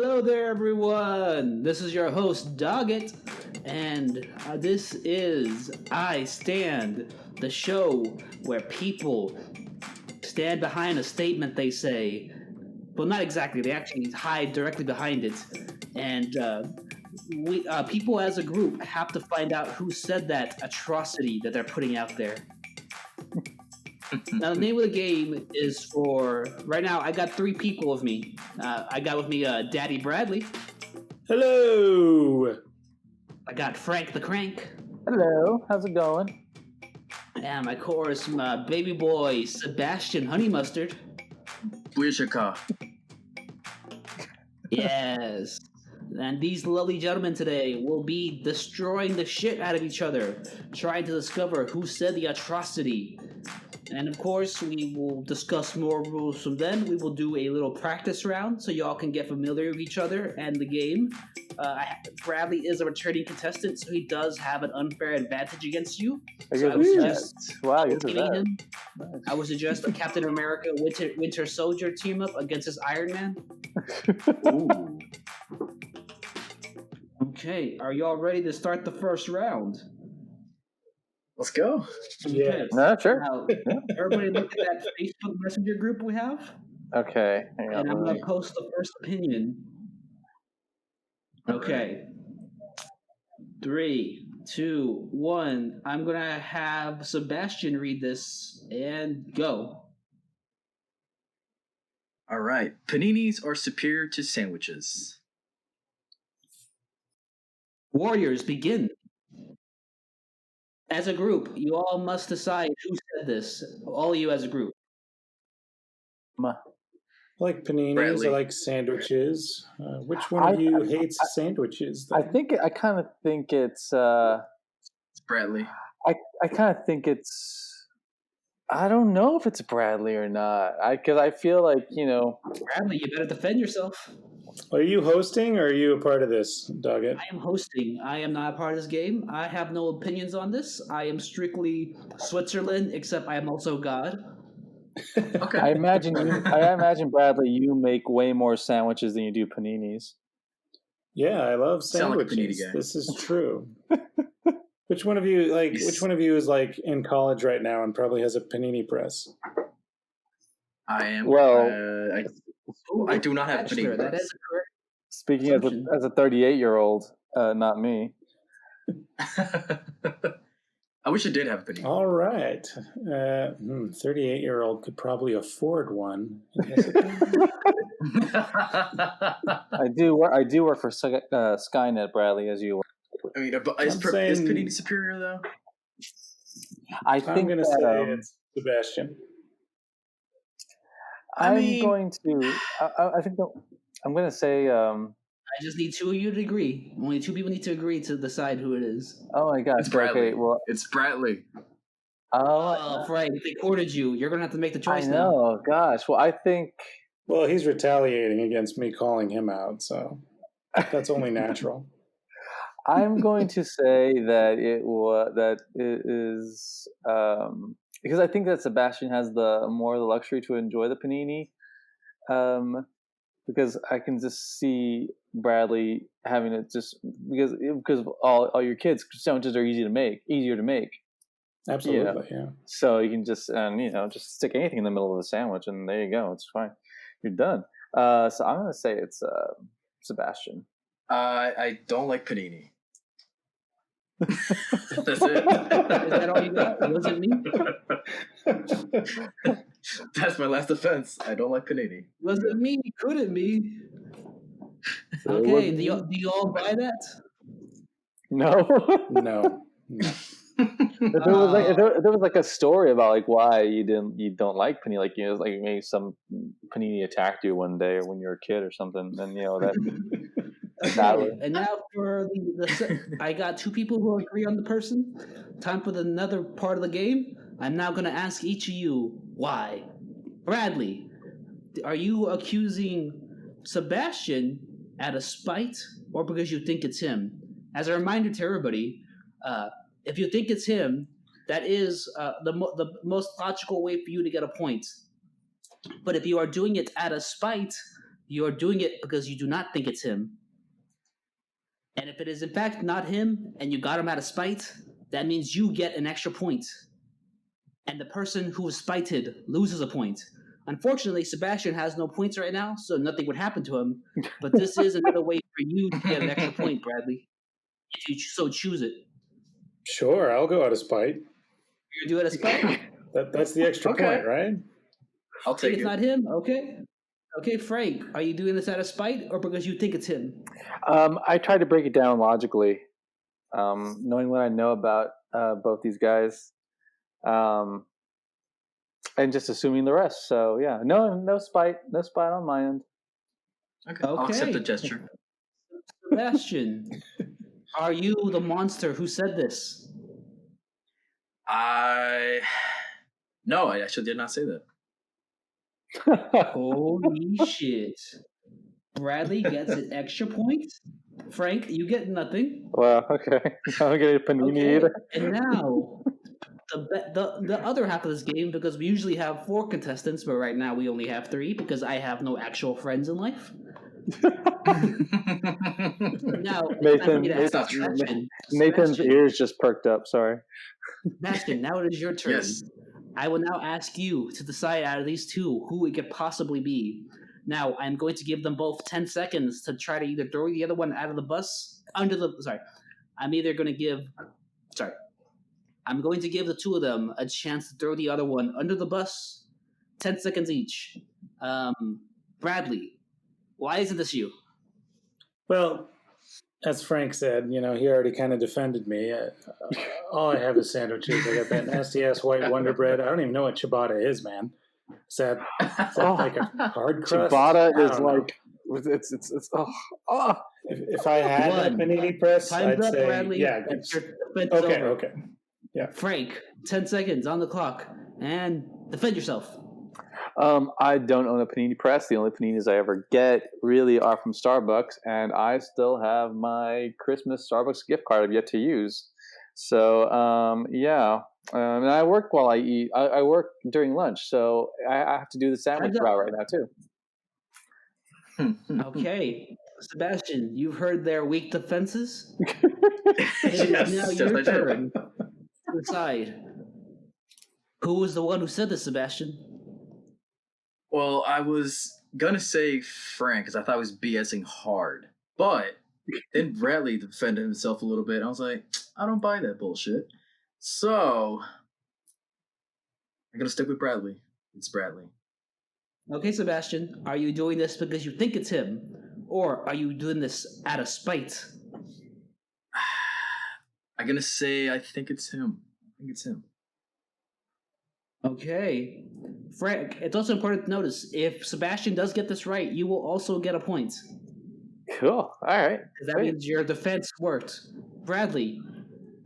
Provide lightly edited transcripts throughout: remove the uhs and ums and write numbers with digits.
Hello there, everyone. This is your host, Doggett, and this is I Stand, the show where people stand behind a statement they say. Well, not exactly. They actually hide directly behind it, and we people as a group have to find out who said that atrocity that they're putting out there. Now, the name of the game is for right now. I got three people with me. I got with me Daddy Bradley. Hello. I got Frank the Crank. Hello, how's it going? And my chorus, my baby boy Sebastian Honey Mustard. Booyakasha. Yes. And these lovely gentlemen today will be destroying the shit out of each other, trying to discover who said the atrocity. And of course, we will discuss more rules from then. We will do a little practice round so y'all can get familiar with each other and the game. Bradley is a returning contestant, so he does have an unfair advantage against you. So I would suggest him. I would suggest a Captain America Winter Soldier team up against his Iron Man. Ooh. Okay, are y'all ready to start the first round? Let's go. Yeah. No, sure. Now, everybody look at that Facebook Messenger group we have. Okay. Hang on, And I'm let going me- to post the first opinion. Okay. 3, 2, 1. I'm going to have Sebastian read this and go. All right. Paninis are superior to sandwiches. Warriors, begin. As a group, you all must decide who said this. All of you as a group. Ma- I like paninis. Bradley. I like sandwiches. Which one of you hates sandwiches? I then? think I kind of think it's. It's Bradley. I kind of think it's. I don't know if it's Bradley or not. Because I feel like Bradley, you better defend yourself. Are you hosting or are you a part of this, Doggett? I am hosting. I am not a part of this game. I have no opinions on this. I am strictly Switzerland, except I am also God. Okay. I imagine Bradley, you make way more sandwiches than you do paninis. Yeah, I love Sound like a sandwiches. panini guy. This is true. Which one of you Which one of you is like in college right now and probably has a panini press? I am. Well- I do not have a Bachelor, panini that press. is correct. Speaking as a 38-year-old, not me. I wish I did have a panini. All right. 38-year-old cold probably afford one. I do work for Skynet, Bradley, as you. I mean, is I'm saying- panini superior though? I I'm think going to that, say it's Sebastian. I I'm mean- going to. I think that I'm going to say. I just need two of you to agree. Only two people need to agree to decide who it is. Oh my gosh! It's Bradley. Okay, well, It's Bradley. Oh, Frank, they courted you. You're going to have to make the I choice now. know. Gosh, well, I think. Well, he's retaliating against me calling him out, so that's only natural. I'm going to say that it is because I think that Sebastian has the luxury to enjoy the panini. Because I can just see Bradley having it just because of all your kids sandwiches are easier to make. Absolutely, yeah. So you can just just stick anything in the middle of the sandwich and there you go, it's fine, you're done. So I'm gonna say it's Sebastian. I don't like panini. That's Is that all you got? It wasn't me? it. That's my last offense. I don't like panini. Wasn't me? Couldn't be. So it Okay, wasn't do you all buy that? No. No. If there was like a story about like why you don't like panini, like like maybe some panini attacked you one day or when you were a kid or something, then that. Okay, and now for I got two people who agree on the person. Time for another part of the game. I'm now going to ask each of you why. Bradley, are you accusing Sebastian out of spite or because you think it's him? As a reminder to everybody, if you think it's him, that is the most logical way for you to get a point. But if you are doing it out of spite, you're doing it because you do not think it's him. And if it is in fact not him and you got him out of spite, that means you get an extra point. And the person who was spited loses a point. Unfortunately, Sebastian has no points right now, so nothing would happen to him. But this is another way for you to get an extra point, Bradley, if you so choose it. Sure, I'll go out of spite. You do it as spite? That's the extra point, right? I'll Think take it's it. not him? Okay. Okay, Frank, are you doing this out of spite or because you think it's him? I tried to break it down logically, knowing what I know about both these guys, and just assuming the rest. So yeah, no spite on my end. Okay. I'll accept the Okay. gesture. Sebastian, are you the monster who said this? No, I actually did not say that. Holy shit. Bradley gets an extra point. Frank, you get nothing. Well, okay. I don't get a panini Okay. either. And now, the other half of this game, because we usually have 4 contestants, but right now we only have 3 because I have no actual friends in life. Now, Nathan's ears just perked up. Sorry. Sebastian, now it is your turn. Yes. I will now ask you to decide out of these 2 who it could possibly be. Now, I'm going to give them both 10 seconds to try to either throw the other one out of the bus, I'm going to give the 2 of them a chance to throw the other one under the bus. 10 seconds each. Bradley, why isn't this you? Well, as Frank said, he already kind of defended me. All I have is sandwiches. I got that nasty-ass white Wonder Bread. I don't even know what ciabatta is, man. Is that like a hard crust? Ciabatta I is don't know. like it's If I had that panini press, Time's I'd up, say, Bradley. yeah. That's your defense is over. Okay. Yeah. Frank, 10 seconds on the clock, and defend yourself. I don't own a panini press. The only paninis I ever get really are from Starbucks, and I still have my Christmas Starbucks gift card I've yet to use. So yeah, and I work while I eat. I work during lunch, so I have to do the sandwich route right now too. Okay, Sebastian, you've heard their weak defenses. It is Yes, now yes, your I did. turn to decide. Who was the one who said this, Sebastian? Well, I was gonna say Frank because I thought he was BSing hard, but then Bradley defended himself a little bit. I was like, I don't buy that bullshit. So I'm gonna stick with Bradley. It's Bradley. Okay, Sebastian, are you doing this because you think it's him, or are you doing this out of spite? I'm gonna say I think it's him. Okay. Frank, it's also important to notice, if Sebastian does get this right, you will also get a point. Cool. All right. Because that means your defense worked. Bradley,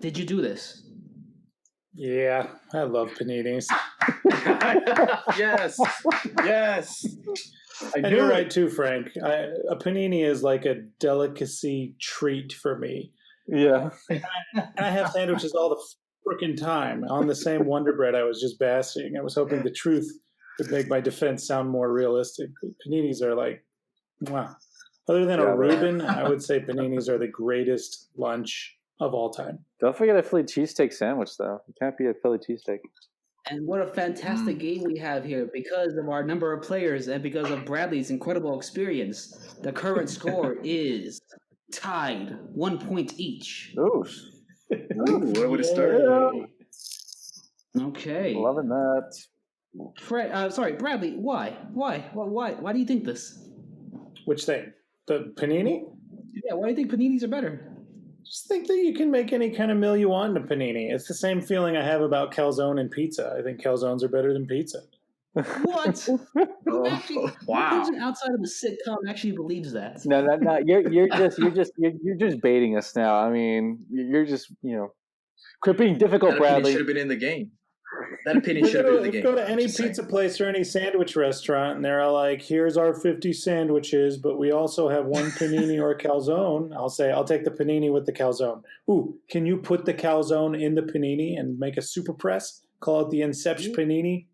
did you do this? Yeah, I love paninis. Yes. And you're right too, Frank. A panini is like a delicacy treat for me. Yeah. And I have sandwiches all the frickin' time on the same Wonder Bread I was just bashing. I was hoping the truth would make my defense sound more realistic. Paninis are like, wow. Other than a Reuben, I would say paninis are the greatest lunch of all time. Don't forget a Philly cheesesteak sandwich, though. It can't be a Philly cheesesteak. And what a fantastic game we have here because of our number of players and because of Bradley's incredible experience. The current score is tied, 1 point each. Ooh. What would it start? Okay. Loving that. Bradley, why? Why do you think this? Which thing? The panini? Yeah, why do you think paninis are better? Just think that you can make any kind of meal you want in a panini. It's the same feeling I have about calzone and pizza. I think calzones are better than pizza. What? Who actually, Wow. Who person outside of the sitcom actually believes that? No. You're just baiting us now. I mean, you're just quit being difficult, That opinion Bradley. should have been in the game. That opinion should have been in the game. Go to any Just saying. pizza place or any sandwich restaurant, and they're like, "Here's our 50 sandwiches, but we also have one panini or a calzone." I'll say, "I'll take the panini with the calzone." Ooh, can you put the calzone in the panini and make a super press? Call it the Inception panini.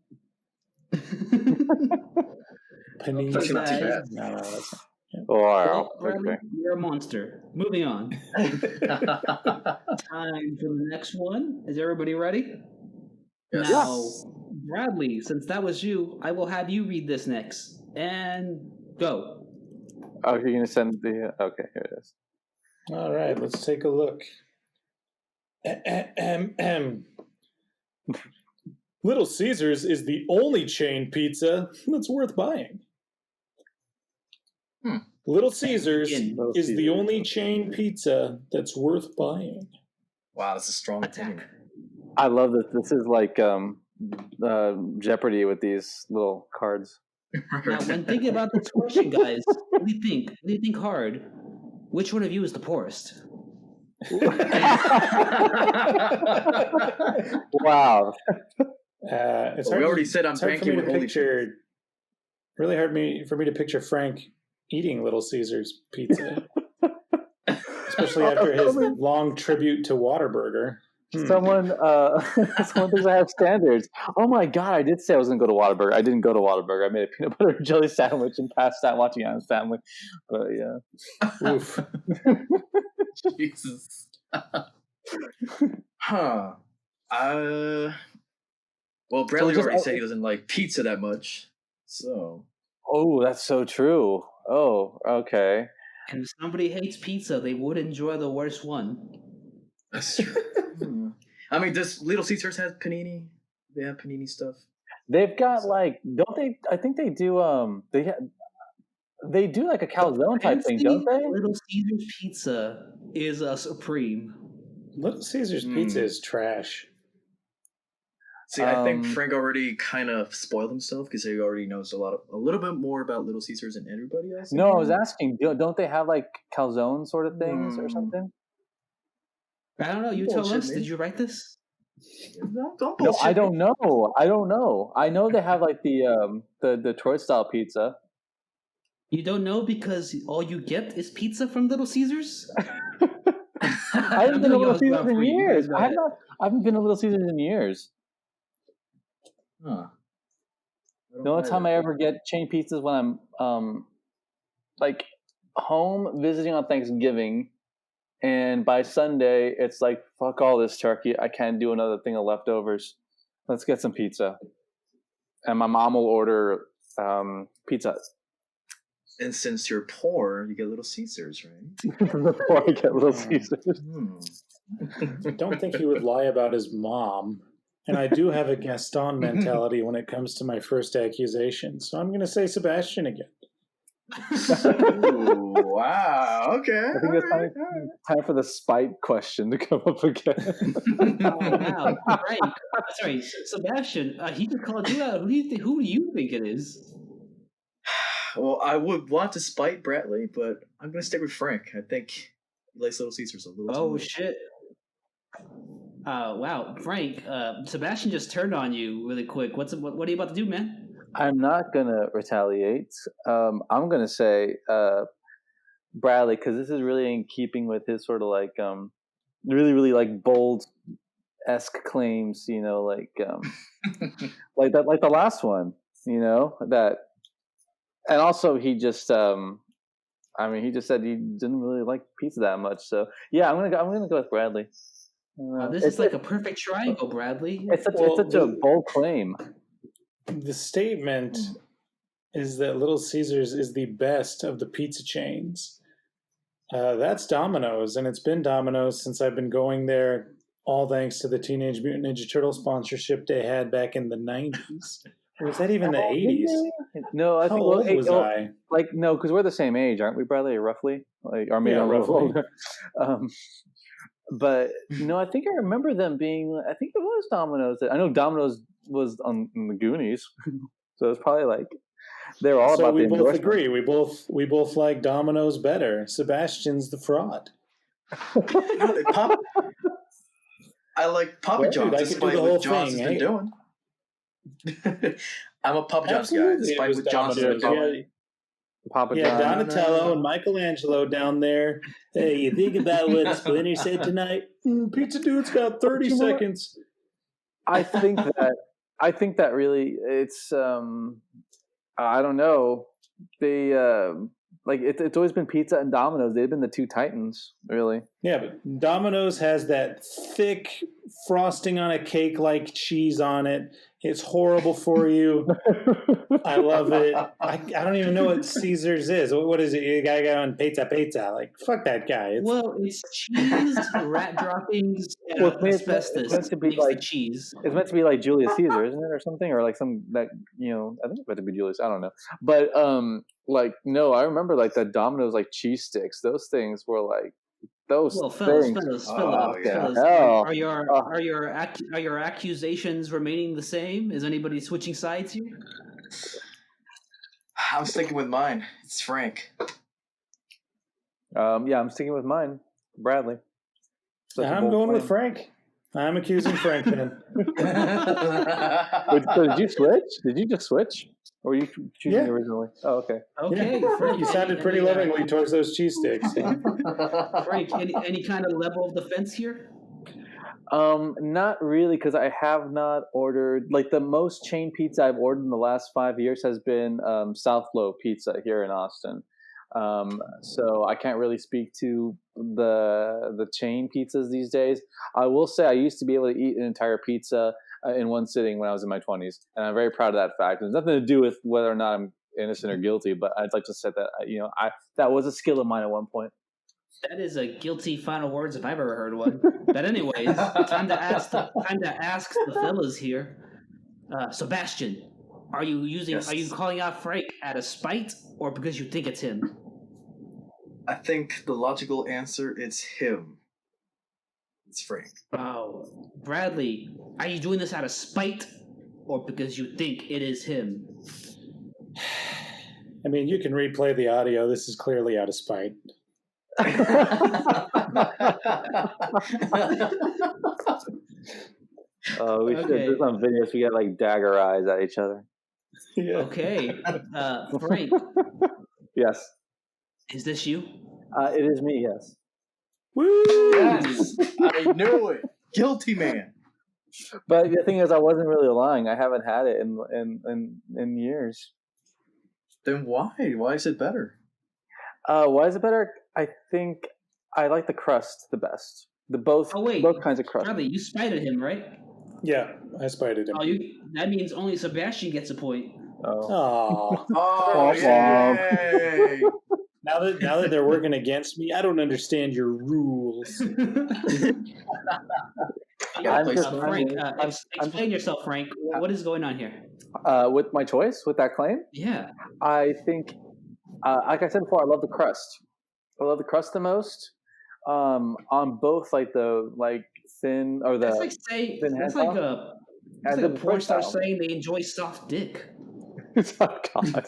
Panini. Especially not too bad. No, that's not. Wow. Well, Bradley, Okay. you're a monster. Moving on. Time for the next one. Is everybody ready? Yes. Now, Bradley, since that was you, I will have you read this next. And go. Oh, you're gonna send the. Okay, here it is. All right, let's take a look. Little Caesars is the only chain pizza that's worth buying. Little Caesars Little is the Caesars. only chain pizza that's worth buying. Wow, that's a strong opinion. Attack. I love this. This is like Jeopardy with these little cards. Now, when thinking about this question, guys, what do you think? What do you think hard? Which one of you is the poorest? Wow. It's We hard already to- said I'm it's hard for banking me with to holy picture. Really hard for me to picture Frank eating Little Caesars pizza, especially after his long tribute to Whataburger. Someone thinks I have standards. Oh my god! I did say I was gonna go to Whataburger. I didn't go to Whataburger. I made a peanut butter and jelly sandwich and passed out watching Adam's Family. But yeah. Oof. Jesus. Huh. Well, Bradley just- already said he doesn't like pizza that much, so. Oh, that's so true. Oh, okay. And if somebody hates pizza, they would enjoy the worst one. That's true. I mean, does Little Caesars have panini? They have panini stuff. They've got like, don't they? I think they do. They do like a calzone type thing, don't they? Little Caesars pizza is a supreme. Little Caesars pizza is trash. See, I think Frank already kind of spoiled himself because he already knows a little bit more about Little Caesars than everybody else. No, I was asking. Don't they have like calzone sort of things or something? I don't know. You tell us. Did you write this? Don't No, bullshit I me. don't know. I don't know. I know they have like the Detroit style pizza. You don't know because all you get is pizza from Little Caesars? I haven't been to Little Caesars in years. I haven't been to Little Caesars in years. Huh. The only time I ever get chain pizzas when I'm like home visiting on Thanksgiving, and by Sunday it's like fuck all this turkey. I can't do another thing of leftovers. Let's get some pizza, and my mom will order pizza. And since you're poor, you get Little Caesars, right? Before I get Little Caesars. I don't think he would lie about his mom. And I do have a Gaston mentality when it comes to my first accusation. So I'm going to say Sebastian again. Ooh, wow. Okay. I think it's time for the spite question to come up again. Oh, wow. Right. Sorry, Sebastian, he just called you out. Who do you think it is? Well, I would want to spite Bradley, but I'm going to stick with Frank. I think he likes Little Caesars a little too Oh, much. shit. Wow, Frank, Sebastian just turned on you really quick. What are you about to do, man? I'm not gonna retaliate. I'm gonna say Bradley, because this is really in keeping with his sort of like really like bold-esque claims. You know, like like that, like the last one. You know that, and also he just he just said he didn't really like pizza that much. So yeah, I'm gonna go with Bradley. This is like a perfect triangle, Bradley. It's such a bold claim. The statement is that Little Caesars is the best of the pizza chains. That's Domino's, and it's been Domino's since I've been going there, all thanks to the Teenage Mutant Ninja Turtle sponsorship they had back in the 90s. Or was that even the 80s? No, I How think old was I? Like no, because we're the same age, aren't we, Bradley? Roughly, like, or maybe Yeah, a little roughly. older. But no, I think I remember them being. I think it was Domino's. I know Domino's was on in the Goonies, so it's probably like they're all So about we the both endorsement. agree. We both like Domino's better. Sebastian's the fraud. I like Papa Well, John's dude, I could do despite the what whole John's thing, has been doing. I'm a Papa John's guy, Absolutely, it despite was what John's has been Domino's, doing. Papa Yeah, John. Donatello and Michelangelo down there. Hey, you think about what Splinter said tonight? Pizza Dude's got 30 seconds. I think that really it's I don't know. they like it's always been pizza and Domino's. They've been the two titans, really. Yeah, but Domino's has that thick frosting on a cake like cheese on it. It's horrible for you. I love it. I don't even know what Caesar's is. What is it? You guy on pizza? Like, fuck that guy. Well, it's cheese, rat droppings, and Well, it's asbestos meant to be makes the like cheese. it's meant to be like Julius Caesar, isn't it, or something, or like some that I think it's meant to be Julius. I don't know, but like no, I remember like the Domino's like cheese sticks. Those things were like those Well, fellas, things. Oh, yeah. fellas, Hell. are your accusations remaining the same? Is anybody switching sides here? I'm sticking with mine. It's Frank. Yeah, I'm sticking with mine, Bradley. Such a I'm bold going with claim. Frank. I'm accusing Frank then. Wait, so did you switch? Did you just switch? Or were you choosing Yeah. originally? Oh, okay. Okay, Yeah, Frank, you sounded pretty lovingly towards those cheese sticks. Frank, any kind of level of defense here? Not really, because I have not ordered like the most chain pizza I've ordered in the last 5 years has been South Low Pizza here in Austin. So I can't really speak to the chain pizzas these days. I will say I used to be able to eat an entire pizza in one sitting when I was in my 20s, and I'm very proud of that fact. It has nothing to do with whether or not I'm innocent or guilty, but I'd like to say that that was a skill of mine at one point. That is a guilty final words if I've ever heard one. But anyways, time to ask the fellas here. Sebastian, are you Yes. are you calling out Frank out of spite or because you think it's him? I think the logical answer is him. It's Frank. Oh, Bradley, are you doing this out of spite or because you think it is him? I mean, you can replay the audio. This is clearly out of spite. Oh, we should Okay. do some videos. We got like dagger eyes at each other. Yeah. Okay, Frank, Yes, is this you? it is me. Yes, Woo! Yes, I knew it. Guilty man. but the thing is, I wasn't really lying. I haven't had it in years. Then why? Why is it better? Why is it better? I think I like the crust the best. Both kinds of crust. Bradley, you spited him, right? Yeah, I spited him. Oh, that means only Sebastian gets a point. Oh. Oh, Oh, yay. now that they're working against me, I don't understand your rules. I'm just- Frank, I'm- explain yourself, Frank. What is going on here? With my choice, with that claim, Yeah. I think, like I said before, I love the crust. I love the crust the most. On both like the thin or the That's like saying thin that's hand like top. a And the porn star style. saying they enjoy soft dick. Oh, God.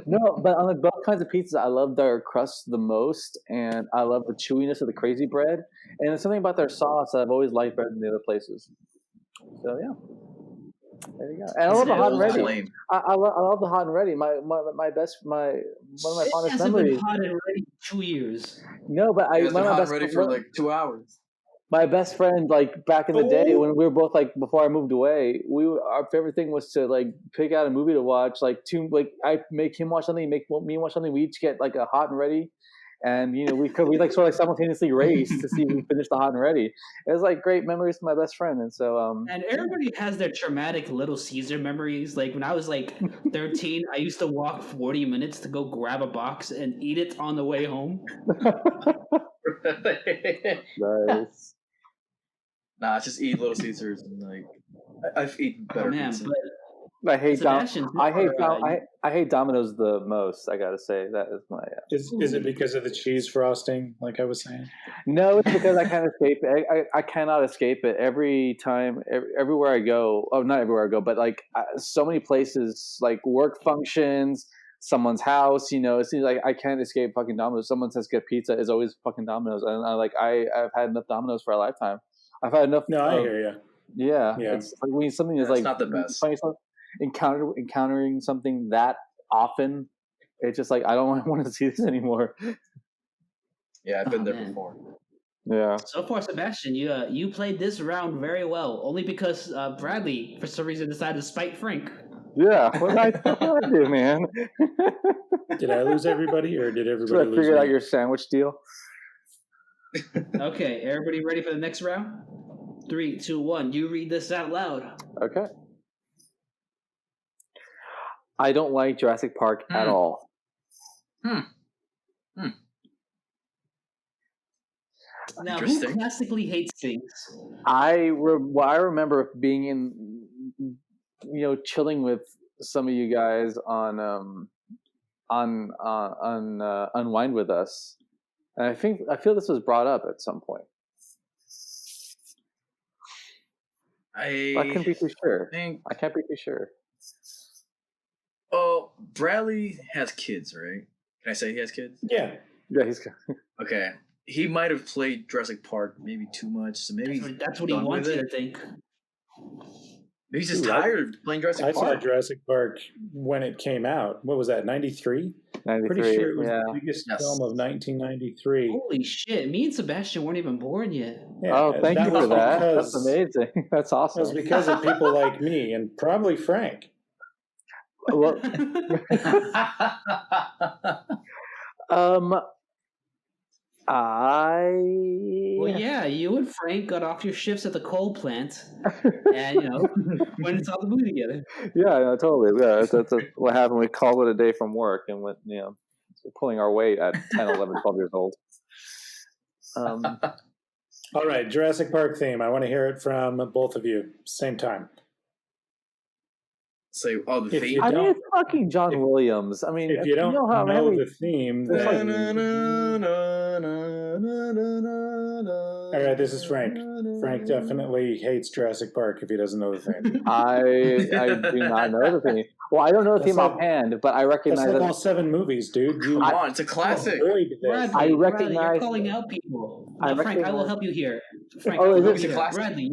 No, but on like both kinds of pizzas, I love their crust the most, and I love the chewiness of the crazy bread. And there's something about their sauce that I've always liked better than the other places. So yeah, there you go. And I love the hot and ready. Claim. I love the hot and ready. My one of my It fondest hasn't been memories. hot and ready in 2 years. No, but It was one of my hot best and ready for like 2 hours. my best friend, like back in the day Oh. when we were both like before I moved away, our favorite thing was to like pick out a movie to watch. I make him watch something, he make me watch something. We each get like a hot and ready, and we like sort of simultaneously race to see who finished the hot and ready. It was like great memories with my best friend, and so And everybody has their traumatic Little Caesar memories. Like when I was like 13, I used to walk 40 minutes to go grab a box and eat it on the way home. nice. Nah, I just eat Little Caesars and like I've eaten better Oh man, pizza. but I hate Sebastian, I hate Domino's the most. I gotta say that is my. Is it because of the cheese frosting, like I was saying? No, it's because I can't escape it. I cannot escape it. Every time, everywhere I go. Oh, not everywhere I go, but like so many places, like work functions, someone's house. It seems like I can't escape fucking Domino's. Someone says get pizza, is always fucking Domino's, and I've had enough Domino's for a lifetime. I've had enough. No, I hear you. Yeah, Yeah. it's like when something is It's like not the best. Encountering something that often, it's just like I don't want to see this anymore. Yeah, I've been Oh, there man. before. Yeah. So far, Sebastian, you played this round very well. Only because Bradley, for some reason, decided to spite Frank. Yeah, what did I do, man? Did I lose everybody, or did So I everybody lose figured out me? your sandwich deal. Okay, everybody ready for the next round? 3, 2, 1. You read this out loud. Okay. I don't like Jurassic Park at all. Now, who Interesting. classically hates things? I remember being in, chilling with some of you guys on Unwind with Us, and I feel this was brought up at some point. I can't be too sure. I can't be too sure. Oh, Bradley has kids, right? Can I say he has kids? Yeah. Yeah, he's. Okay. He might have played Jurassic Park maybe too much, so maybe That's what he wants you to think. Maybe he's just tired of playing Jurassic I Park. saw Jurassic Park when it came out. What was that? 93? 93. Pretty sure it was Yeah. the biggest film of 1993. Holy shit! Me and Sebastian weren't even born yet. Yeah, Oh, thank you for was that. because- That's amazing. That's awesome. That was because of people like me and probably Frank. Well, Well, yeah, you and Frank got off your shifts at the coal plant, and went and saw the movie together. Yeah, totally. Yeah, that's what happened. We called it a day from work and went, pulling our weight at 10, 11, 12 years old. All right, Jurassic Park theme. I want to hear it from both of you, same time. Say, oh, the If theme. you I mean, don't- it's fucking John Williams. I mean, If you don't how know many- the theme, There's then... All All right, this is Frank. Frank definitely hates Jurassic Park if he doesn't know the theme. I do not know the theme. Well, I don't know the That's theme like- offhand, but I That's recognize like it. all 7 movies, dude. You Come on, it's a classic. avoid this. Bradley, I Bradley, recognize- you're calling out people. I Now, Frank, I will recognize- help you here. Frank, Oh, I will is help it- you It's a here. classic. Bradley,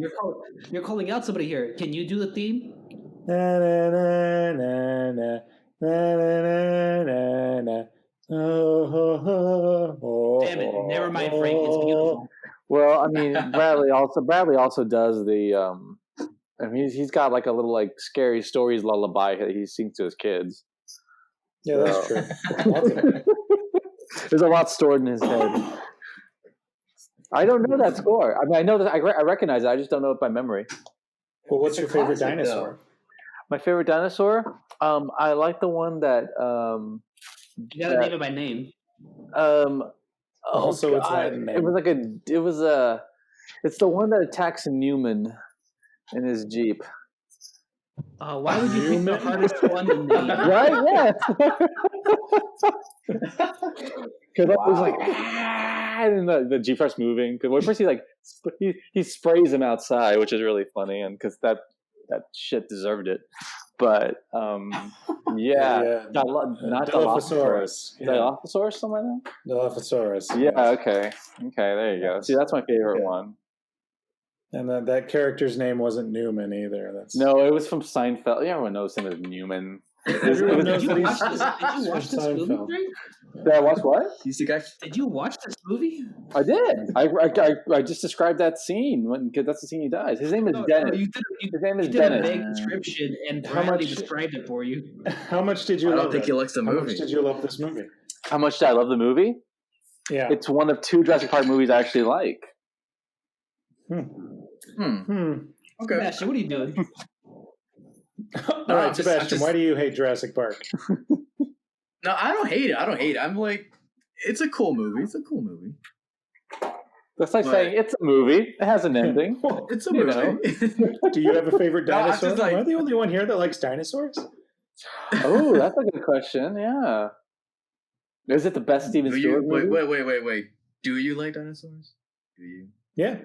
you're calling out somebody here. Can you do the theme? Na, na, na, na, na, na, na, na, na. Oh, oh, oh, Damn it! Never mind, Frank. It's beautiful. Well, I mean, Bradley also does the. I mean, he's got like a little like scary stories lullaby that he sings to his kids. Yeah, that's true. Lots of it. There's a lot stored in his head. I don't know that score. I mean, I know that I recognize it. I just don't know it by memory. Well, what's It's a your favorite classic, dinosaur? My favorite dinosaur. I like the one that. You gotta name it by name. Also, it's Latin name. It was like it's the one that attacks Newman in his Jeep. Why would you pick the Human? hardest one to name? Right? Yeah. Because I was like, and the Jeep starts moving. Because first he sprays him outside, which is really funny, and because that shit deserved it. But yeah, not Dilophosaurus. Yeah. Dilophosaurus, something like that. Dilophosaurus. Yeah. Okay. There you go. See, that's my favorite one. And that character's name wasn't Newman either. No, it was from Seinfeld. Everyone knows him as Newman. Everyone knows Did that you he's watch this movie, Seinfeld. Frank? Did I watch what? He's the guy. Did you watch this movie? I did. I just described that scene because that's the scene he dies. His name is No, Dennis. you His name is did a Dennis. vague description, and How Bradley much- described it for you. How much did you I love don't think it? he likes the How much movie. did you love this movie? How much did I love the movie? Yeah. It's one of 2 Jurassic Park movies I actually like. Okay. Sebastian, what are you doing? All No, right, I'm just- Sebastian, why do you hate Jurassic Park? No, I don't hate it. I'm like, it's a cool movie. That's like But- saying it's a movie. It has an ending. It's a You movie. Do you have a favorite No, I'm dinosaur? just like- Am I the only one here that likes dinosaurs? Oh, that's a good question. Yeah. Is it the best Steven Do Stewart you, movie? wait. Do you like dinosaurs? Do you? Yeah.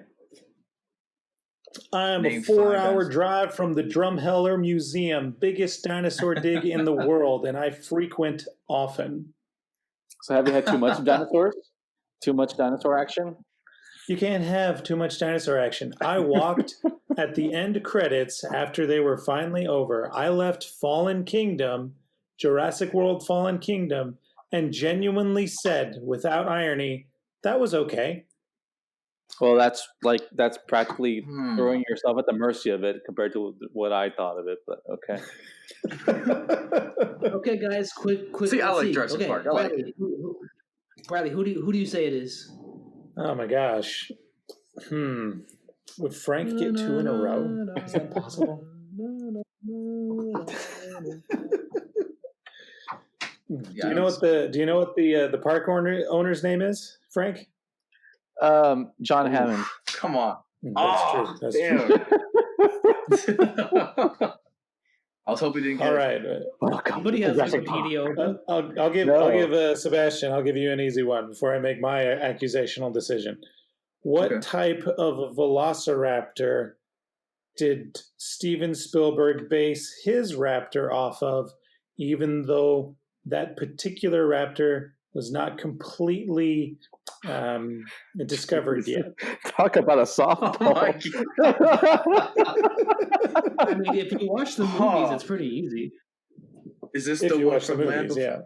I'm Name a 5 4-hour dinosaurs. drive from the Drumheller Museum, biggest dinosaur dig in the world, and I frequent often. So have you had too much dinosaurs? Too much dinosaur action? You can't have too much dinosaur action. I walked at the end credits after they were finally over. I left Fallen Kingdom, Jurassic World Fallen Kingdom, and genuinely said, without irony, that was okay. Well, that's practically throwing yourself at the mercy of it compared to what I thought of it. But okay. Okay, guys, quick. See, I let's like see. Jurassic Okay, Park. I like Bradley, Bradley, who do you say it is? Oh my gosh. Would Frank get 2 in a row? Is that possible? Yeah, do you know what the park owner's name is, Frank? John Hammond. Come on. That's true. That's damn. true. I was hoping you didn't get All right. Somebody has Wikipedia. I'll give Sebastian. I'll give you an easy one before I make my accusational decision. What type of a velociraptor did Steven Spielberg base his raptor off of, even though that particular raptor was not completely discovered yet? Talk about a softball. Oh my I mean, if you watch the movies, it's pretty easy. Is this If the you one watch the from movies, yeah.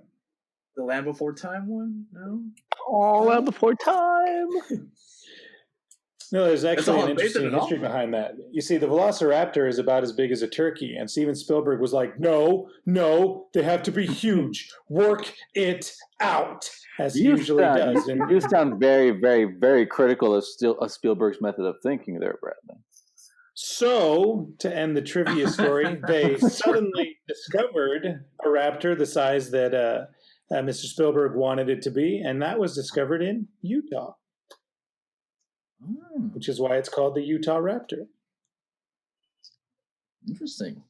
The Land Before Time one? No? Oh, Land Before Time. No, there's actually all an I'm basing interesting it history off. behind that. You see, the Velociraptor is about as big as a turkey, and Steven Spielberg was like, no, they have to be huge. Work it out, as he usually does. And You sound very, very, very critical of Spielberg's method of thinking there, Bradley. so, to end the trivia story, they suddenly discovered a raptor the size that Mr. Spielberg wanted it to be, and that was discovered in Utah, which is why it's called the Utah Raptor. Interesting.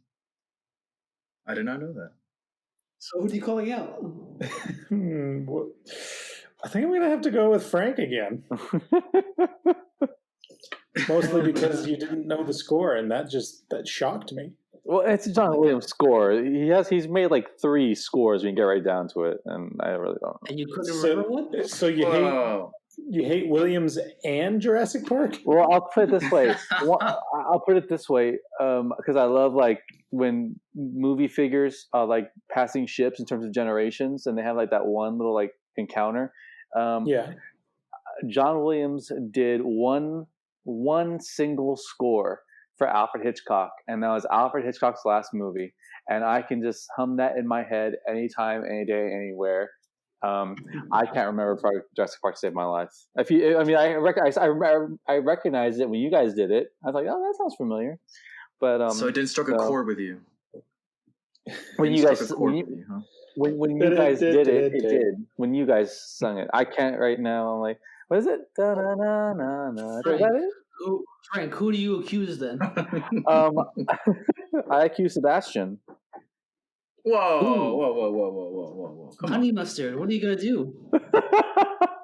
I did not know that. So who are you calling out? I think I'm going to have to go with Frank again. Mostly because you didn't know the score, and that shocked me. Well, it's John Williams' score. He's made like 3 scores when you get right down to it, and I really don't know. And you couldn't remember one? So you hate Williams and Jurassic Park? Well, I'll put it this way. Because I love like when movie figures are like passing ships in terms of generations, and they have like that one little like encounter. Yeah. John Williams did one single score for Alfred Hitchcock, and that was Alfred Hitchcock's last movie. And I can just hum that in my head anytime, any day, anywhere. I can't remember Jurassic Park saved my life. I recognized it when you guys did it. I was like, oh, that sounds familiar. But so it didn't struck a chord with you. When you guys did it, it did. When you guys sung it, I can't right now. I'm like, what is it? Da na na na na. Is that it? Frank, who do you accuse then? I accuse Sebastian. Whoa. Honey mustard, what are you going to do?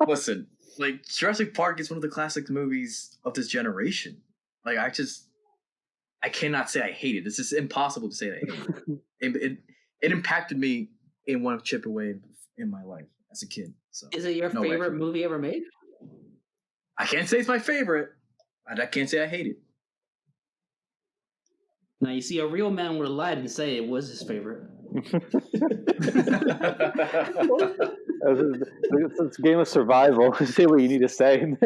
Listen, like, Jurassic Park is one of the classic movies of this generation. Like, I cannot say I hate it. It's just impossible to say that I hate it. It impacted me in one chip away in my life as a kid. So is it your favorite movie ever made? I can't say it's my favorite. I can't say I hate it. Now, you see, a real man would have lied and say it was his favorite. It's a game of survival. Say what you need to say.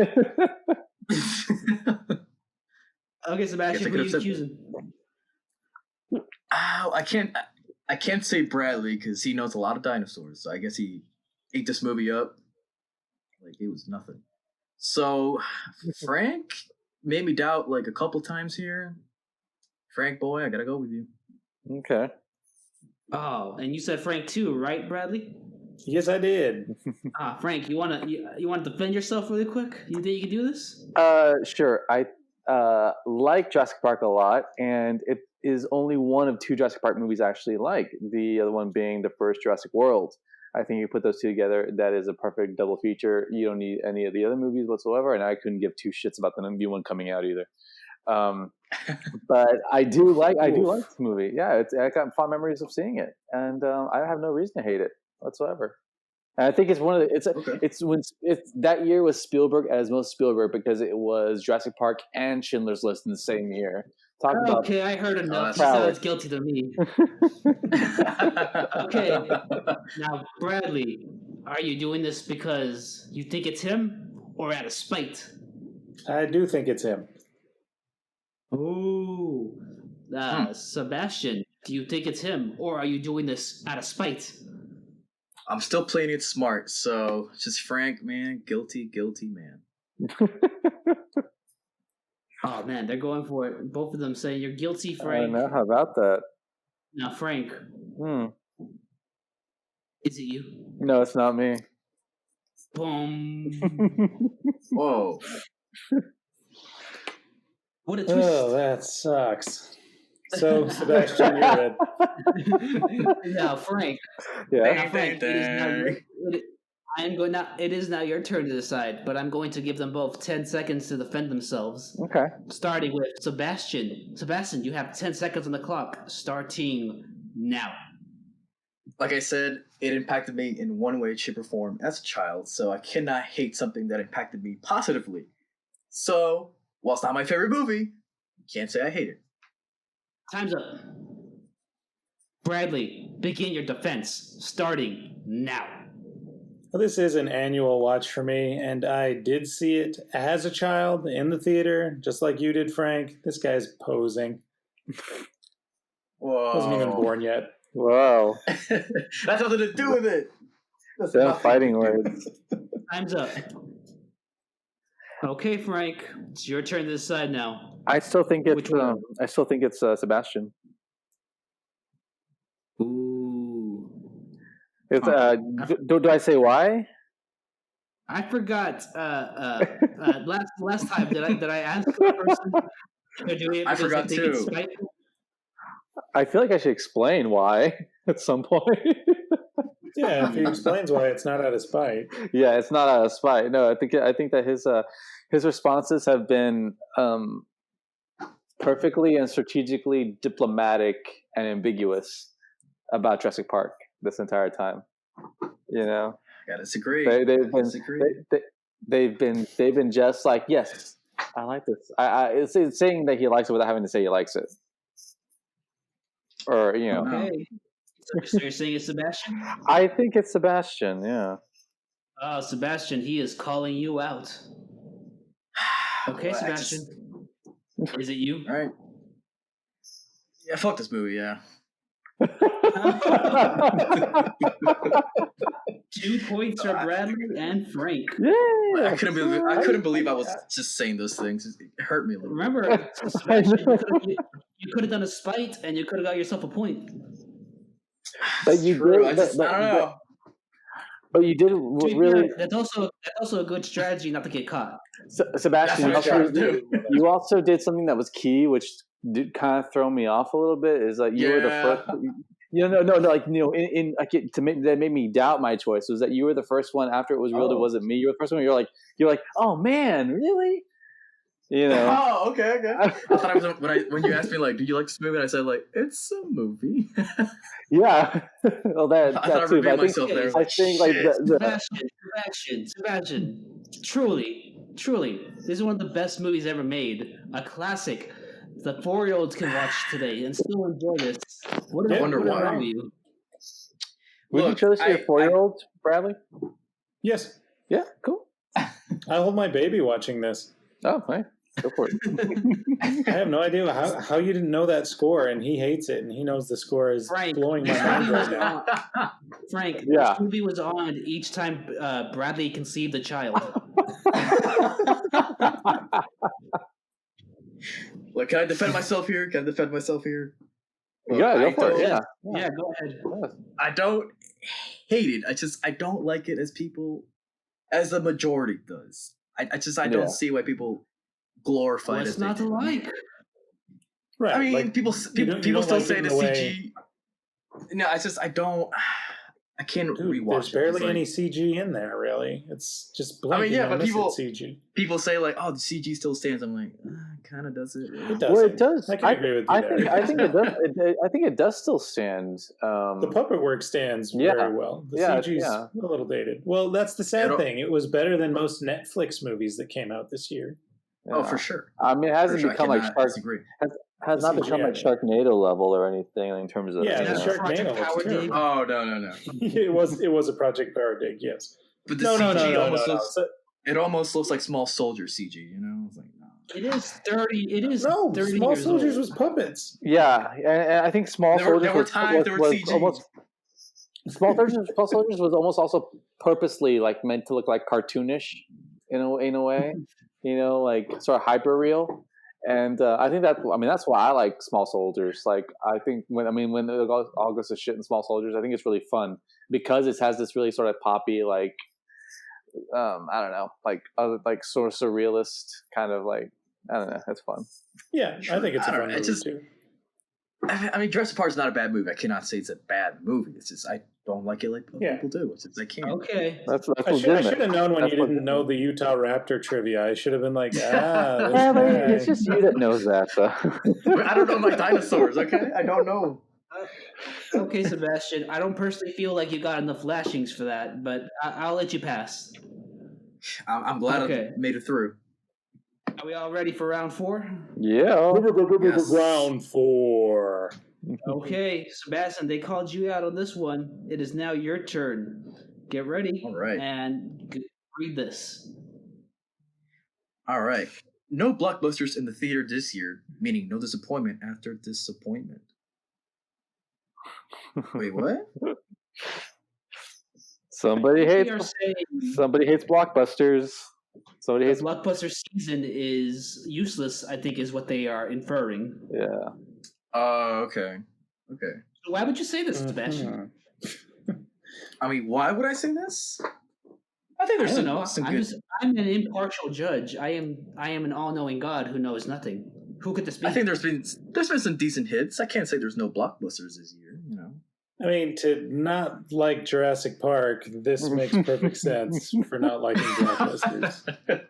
Okay, Sebastian, who are you accusing? I can't say Bradley because he knows a lot of dinosaurs. So I guess he ate this movie up like it was nothing. So Frank made me doubt like a couple times here. Frank, boy, I gotta go with you. Okay. Oh, and you said Frank too, right, Bradley? Yes, I did. Frank, you wanna defend yourself really quick? You think you can do this? Sure. I like Jurassic Park a lot, and it is only one of 2 Jurassic Park movies I actually like. The other one being the first Jurassic World. I think you put those 2 together, that is a perfect double feature. You don't need any of the other movies whatsoever, and I couldn't give 2 shits about the new one coming out either. But I do like this movie. Yeah, I got fond memories of seeing it, and I have no reason to hate it whatsoever. And I think it's one of the it's that year was Spielberg as most Spielberg because it was Jurassic Park and Schindler's List in the same year. Okay, I heard enough. He sounds guilty to me. Okay, now Bradley, are you doing this because you think it's him or out of spite? I do think it's him. Ooh. Sebastian, do you think it's him, or are you doing this out of spite? I'm still playing it smart, so just Frank, man, guilty man. Oh man, they're going for it. Both of them say you're guilty, I Frank. know. How about that? Now, Frank, is it you? No, it's not me. Boom. Whoa. What a twist. Oh, that sucks. So, Sebastian, you're it. Now, Frank. Yeah. Now, Frank, it is now your turn to decide, but I'm going to give them both 10 seconds to defend themselves. Okay. Starting with Sebastian. Sebastian, you have 10 seconds on the clock, starting now. Like I said, it impacted me in one way, shape, or form as a child, so I cannot hate something that impacted me positively. So, while it's not my favorite movie, can't say I hate it. Time's up. Bradley, begin your defense, starting now. Well, this is an annual watch for me, and I did see it as a child in the theater, just like you did, Frank. This guy's posing. Whoa. Wasn't even born yet. Wow. That's nothing to do with it. That's Them nothing fighting to do with words. Time's up. Okay, Frank, it's your turn to decide now. I still think Which one? it's Sebastian. Ooh. It's do I say why? I forgot. Last time did I ask the person to do it? I because forgot think it's too. spiteful? I feel like I should explain why at some point. Yeah, if he explains why it's not out of spite. Yeah, it's not out of spite. No, I think that his responses have been perfectly and strategically diplomatic and ambiguous about Jurassic Park this entire time. You know, I disagree. they've been just like, yes, I like this. It's saying that he likes it without having to say he likes it, or you know. Okay. So you're saying it's Sebastian? I think it's Sebastian. Yeah. Oh, Sebastian, he is calling you out. Okay, Well, Sebastian. Is it you? All right. Yeah, fuck this movie, yeah. 2 points for Bradley and Frank. Yeah. I couldn't believe I was just saying those things. It hurt me a little. Remember, Sebastian, you could have done a spite and you could have got yourself a point. But you True. did. I don't know. But you did To be really, fair, that's also a good strategy not to get caught. Sebastian. That's what I tried to do. You also did something that was key, which did kind of throw me off a little bit. Is that you were the first. No, like that made me doubt my choice. Was that you were the first one after it was revealed it wasn't me? You were the first one. You're like, oh man, really? You know. Oh, okay. I thought I was when you asked me like, do you like this movie? And I said like, it's a movie. Yeah. Well, I thought I too. revealed But myself there. I think like Sebastian, truly, this is one of the best movies ever made. A classic. The 4-year-olds can watch today and still enjoy this. What Yeah, wonder why. wrong with you? Would you chose your 4-year-old, Bradley? Yes, Yeah, cool. I hold my baby watching this. Oh, hey, go for it. I have no idea how you didn't know that score, and he hates it, and he knows the score is Frank, blowing my mind right now. Frank, Yeah. this movie was on each time Bradley conceived a child. Like, can I defend myself here? Yeah, go for it. Yeah. Yeah, go ahead. I don't hate it. I don't like it as the majority does. I don't see why people glorify it. What's as they not to do. like? Right. I mean, like, people you don't still like say it the in a CG. way- No, I can't Dude, rewatch there's it. barely It's like- any CG in there, really. It's just I mean, blinking yeah, and but miss people- it CG. People say like, "Oh, the CG still stands." I'm like, kind of does it? It does. Well, it does. I can agree with you I there. think it does. I think it does still stand. The puppet work stands Yeah. very well. The Yeah, CG's yeah. a little dated. Well, that's the sad It'll- thing. It was better than most Netflix movies that came out this year. Oh, Yeah. for sure. I mean, it For hasn't sure. become I like cannot disagree. has not The become like CGI. Sharknado level or anything in terms of Yeah, you the know. Sharknado Project was Power terrible. Dig. Oh no. It was a Project Power dig, yes. But the No, CG no, almost no. looks. It almost looks like Small Soldier CG. You know, I was like, no. It is 30. It is No, 30 Small years Soldiers old. was puppets. Yeah, and I think Small There were Soldiers times there were was CG. almost Small Soldiers was almost also purposely like meant to look like cartoonish in a way, like sort of hyper real. And I think that's why I like Small Soldiers. Like I think when it all goes to shit in Small Soldiers, I think it's really fun because it has this really sort of poppy like I don't know, like sort of surrealist kind of like I don't know. That's fun. Yeah, I think it's a I don't fun know, movie too. I mean, Jurassic Park is not a bad movie. I cannot say it's a bad movie. It's just I don't like it like people do. It's just I can't. Okay. That's I should legitimate. have known when That's you didn't legitimate. know the Utah Raptor trivia. I should have been like, this Yeah, but guy. it's just you that knows that. So. I don't know my dinosaurs. Okay, I don't know. Okay, Sebastian. I don't personally feel like you got enough lashings for that, but I'll let you pass. Oh, I'm glad Okay. I made it through. Are we all ready for round 4? Yeah. Yes. Round 4. Okay, Sebastian, they called you out on this one. It is now your turn. Get ready. All right. And read this. All right. No blockbusters in the theater this year, meaning no disappointment after disappointment. Wait, what? Somebody They hates are saying blockbusters. Somebody the hates. blockbuster season is useless, I think is what they are inferring. Yeah. Okay. Okay. So why would you say this, Sebastian? I mean, why would I say this? I think there's I don't know. some I'm good. I'm an impartial judge. I am an all-knowing God who knows nothing. Who could this be? I think there's been some decent hits. I can't say there's no blockbusters this year. You know. I mean, to not like Jurassic Park, this makes perfect sense for not liking blockbusters.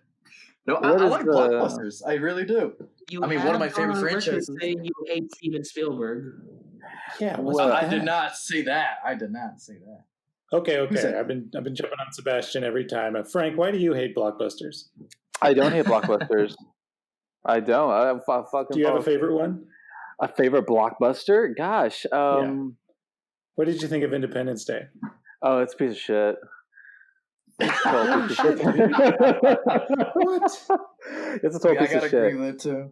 No, I like blockbusters. I really do. I mean, one of my favorite franchises. Saying you hate Steven Spielberg. Yeah, Well, I did not say that. I did not say that. Okay. said- I've been jumping on Sebastian every time. Frank, why do you hate blockbusters? I don't hate blockbusters. I don't. I fucking. Do you have a favorite one? A favorite blockbuster? Gosh. What did you think of Independence Day? Oh, it's a piece of shit. What? It's a total I piece of gotta shit. agree with it too.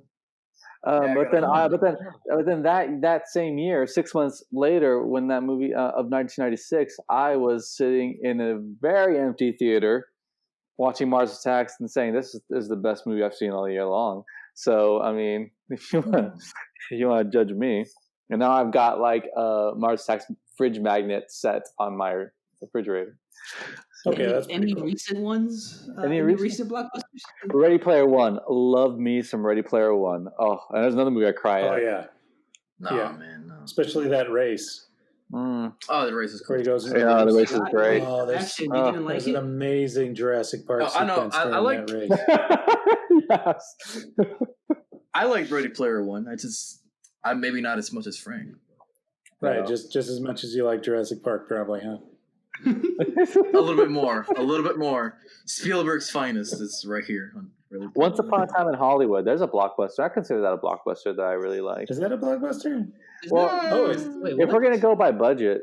But then that same year, 6 months later, when that movie of 1996, I was sitting in a very empty theater watching Mars Attacks and saying, "This is the best movie I've seen all year long." So, I mean, if you want to judge me, and now I've got like a Mars Attacks fridge magnet set on my refrigerator. Okay, that's any pretty cool. recent ones? Any recent blockbusters? Ready Player One. Love me some Ready Player One. Oh, and there's another movie I cry at. Oh yeah, No, Yeah. man, no. especially that race Mm. Oh, the race is where cool. he goes. into Yeah, the race is Wait, great. Oh, there's, Actually, you didn't like there's an it? amazing Jurassic Park Oh, I know. sequence I during like- that race. Yes. I like Ready Player One. I'm maybe not as much as Frank. Right, No. just as much as you like Jurassic Park, probably, huh? A little bit more. A little bit more. Spielberg's finest is right here. On Ready Player Once One. Upon a Time in Hollywood. There's a blockbuster. I consider that a blockbuster that I really like. Is that a blockbuster? Well, Oh, it's, Wait, If what? we're gonna go by budget,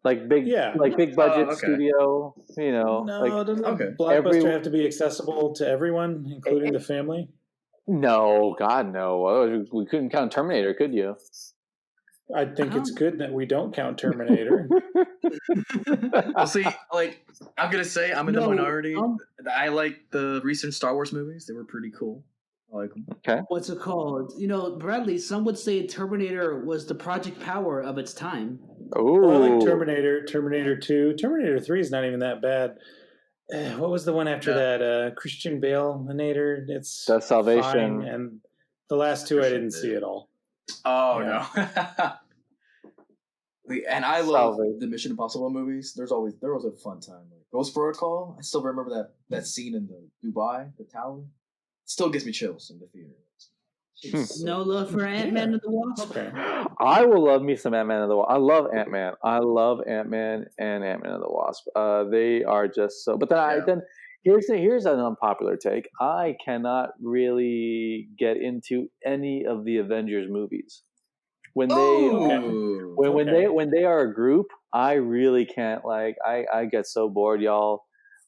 like big budget okay. studio, no, like doesn't okay. a blockbuster every- have to be accessible to everyone, including the family? no, God no. Otherwise we couldn't count Terminator, could you? I think it's good that we don't count Terminator. Well, see, like I'm gonna say, I'm in the No, minority. I like the recent Star Wars movies. They were pretty cool. I like them. What's it called? Bradley, some would say Terminator was the Project Power of its time. Ooh. Well, I like Terminator, Terminator 2. Terminator 3 is not even that bad. What was the one after that? Christian Bale-nator? It's That's Salvation. fine. And the last two I Christian didn't see at all. Oh Yeah. no. And I love Salvation. the Mission Impossible movies. There was a fun time. Like Ghost Protocol. I still remember that scene in the Dubai, the tower. Still gives me chills in the theater. It's No love for Ant-Man and the Wasp? Okay. I will love me some Ant-Man and the Wasp. I love Ant-Man. I love Ant-Man and Ant-Man and the Wasp. They are just so. But then here's an unpopular take. I cannot really get into any of the Avengers movies. When they are a group, I really can't. Like I get so bored, y'all.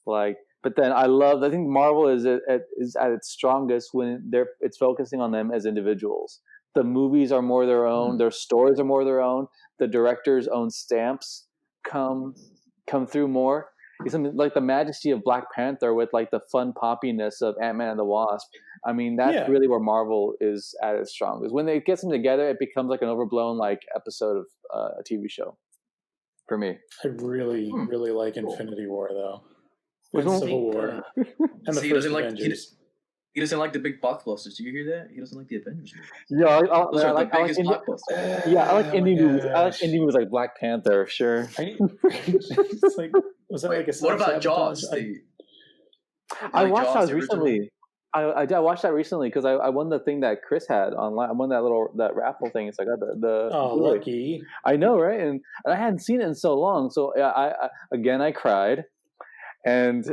Like But then I think Marvel is at its strongest when it's focusing on them as individuals. The movies are more their own. Their stories are more their own. The director's own stamps come through more. It's something like the majesty of Black Panther with like the fun poppiness of Ant-Man and the Wasp. I mean, that's really where Marvel is at its strongest. When they get them together, it becomes like an overblown like episode of a TV show. For me, I really like Infinity War though, and Civil War, and the first Avengers. He doesn't like the big blockbusters. Do you hear that? He doesn't like the Avengers movies. Yeah, Those are the biggest blockbusters. Yeah, I like indie movies. I like indie movies like Black Panther, sure. It's like, was that like a what about Jaws? I watched that recently. I watched that recently because I won the thing that Chris had online. I won that raffle thing. It's like the lucky. I know, right? And I hadn't seen it in so long. So I cried. And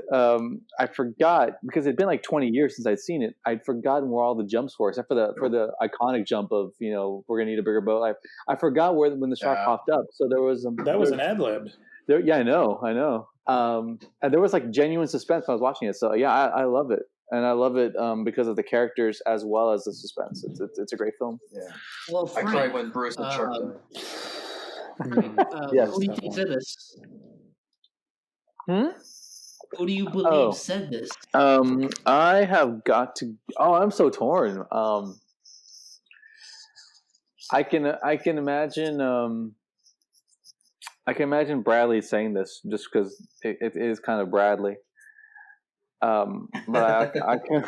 I forgot, because it'd been like 20 years since I'd seen it. I'd forgotten where all the jumps were, except for the iconic jump of, we're gonna need a bigger boat. I forgot when the shark popped up. So there was that was an ad lib. Yeah, I know. And there was like genuine suspense when I was watching it. So yeah, I love it, and I love it because of the characters as well as the suspense. It's a great film. Yeah. Well, Frank, I cried when Bruce and Shark died. Yes. Who do you think said this? Who do you believe said this? I have got to. Oh, I'm so torn. I can imagine. I can imagine Bradley saying this just because it is kind of Bradley. But I can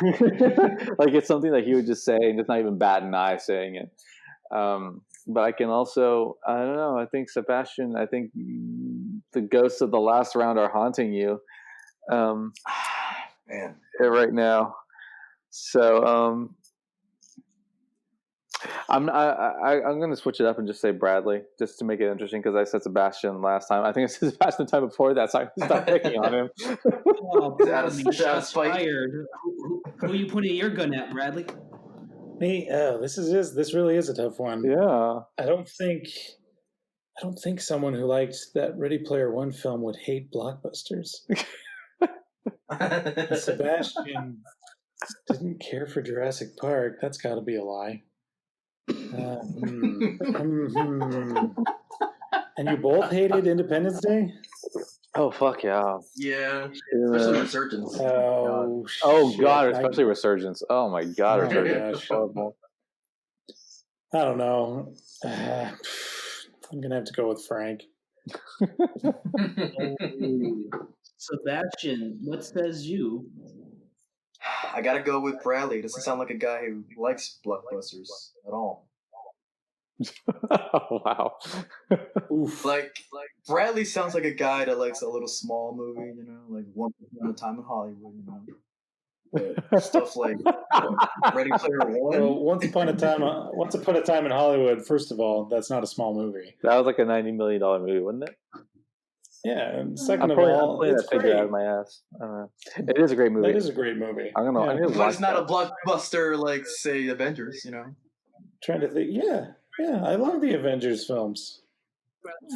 like it's something that he would just say, and it's not even bat an eye saying it. But I can also, I don't know. I think Sebastian. I think the ghosts of the last round are haunting you. Man, right now. So I'm going to switch it up and just say Bradley, just to make it interesting, because I said Sebastian last time. I think I said Sebastian the time before that, so I stop picking on him. Bradley, shots fired. Who are you pointing your gun at, Bradley? Me? Oh, this really is a tough one. Yeah. I don't think someone who liked that Ready Player One film would hate blockbusters. Sebastian didn't care for Jurassic Park. That's got to be a lie. And you both hated Independence Day? Oh, fuck yeah. Yeah. Especially Resurgence. Oh God, especially Resurgence. Oh, my God. Oh, Resurgence is horrible. I don't know. I'm going to have to go with Frank. Sebastian, what says you? I gotta go with Bradley. Doesn't sound like a guy who likes blockbusters at all. Oh, wow. Oof. Like Bradley sounds like a guy that likes a little small movie, like Once Upon a Time in Hollywood, But stuff like Ready Player One. Well, Once Upon a Time in Hollywood. First of all, that's not a small movie. That was like a $90 million movie, wasn't it? Yeah, and second of all, it's that figure out of my ass. It is a great movie. That is a great movie. I don't know. Yeah. But it's not a blockbuster like, say, Avengers. Trying to think. Yeah, I love the Avengers films.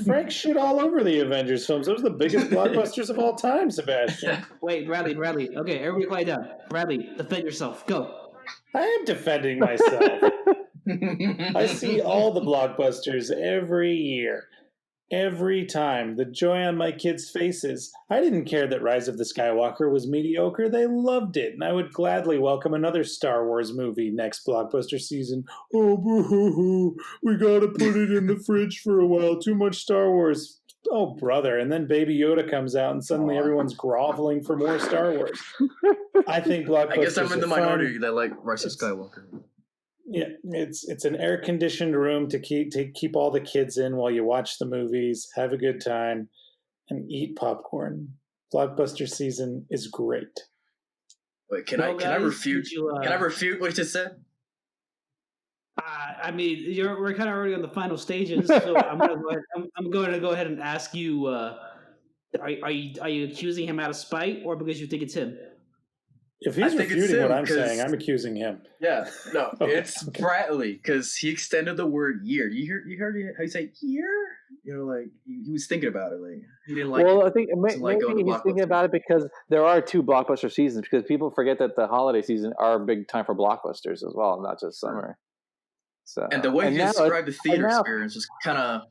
Frank shit all over the Avengers films. Those are the biggest blockbusters of all time, Sebastian. Wait, Bradley. Okay, everybody quiet down. Bradley, defend yourself. Go. I am defending myself. I see all the blockbusters every year. Every time. The joy on my kids' faces. I didn't care that Rise of the Skywalker was mediocre. They loved it, and I would gladly welcome another Star Wars movie next blockbuster season. Oh, boo-hoo-hoo. We gotta put it in the fridge for a while. Too much Star Wars. Oh, brother. And then Baby Yoda comes out, and suddenly everyone's groveling for more Star Wars. I think blockbusters I guess I'm in the are minority fun. that like Rise of Skywalker. Yeah, it's an air-conditioned room to keep all the kids in while you watch the movies, have a good time, and eat popcorn. Blockbuster season is great. Wait, can I refute? Can I refute what you just said? I mean, we're kind of already on the final stages, so I'm going to go ahead and ask you: are you accusing him out of spite, or because you think it's him? If he's refuting what I'm saying, I'm accusing him. Yeah, no, it's Bradley, because he extended the word year. You heard how you say year? like he was thinking about it. Like he didn't like Well, it. I think Doesn't like going to maybe he's thinking Blockbuster. about it because there are 2 blockbuster seasons. Because people forget that the holiday season are a big time for blockbusters as well, not just summer. So And the way he now described the theater now- experience was kind of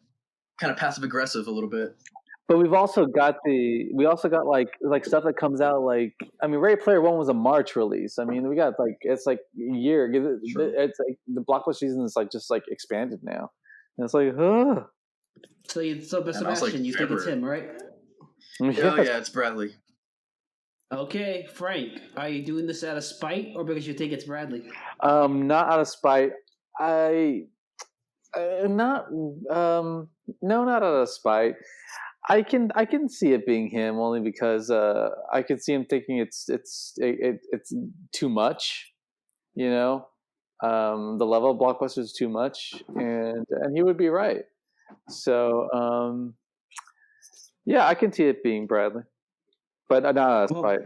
passive aggressive a little bit. But we also got like stuff that comes out like, I mean, Ready Player One was a March release. I mean, we got like, it's like a year. Sure. It's like the blockbuster season is like just like expanded now, and it's like, huh. So like Sebastian, you think it's February. him, right? Oh yeah, it's Bradley. Okay, Frank, are you doing this out of spite or because you think it's Bradley? Not out of spite. Not not out of spite. I can see it being him only because I could see him thinking it's too much, you know. The level of blockbuster is too much, and he would be right. So yeah, I can see it being Bradley, but not out of spite.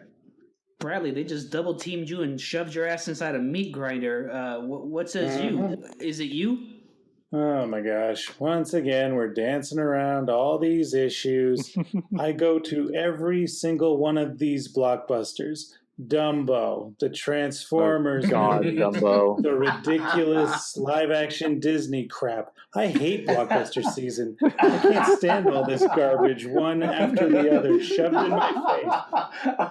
Bradley, they just double teamed you and shoved your ass inside a meat grinder. What says you? Is it you? Oh my gosh. Once again, we're dancing around all these issues. I go to every single one of these blockbusters. Dumbo, the Transformers, God, movies, Dumbo. the ridiculous live-action Disney crap. I hate blockbuster season. I can't stand all this garbage, one after the other, shoved in my face.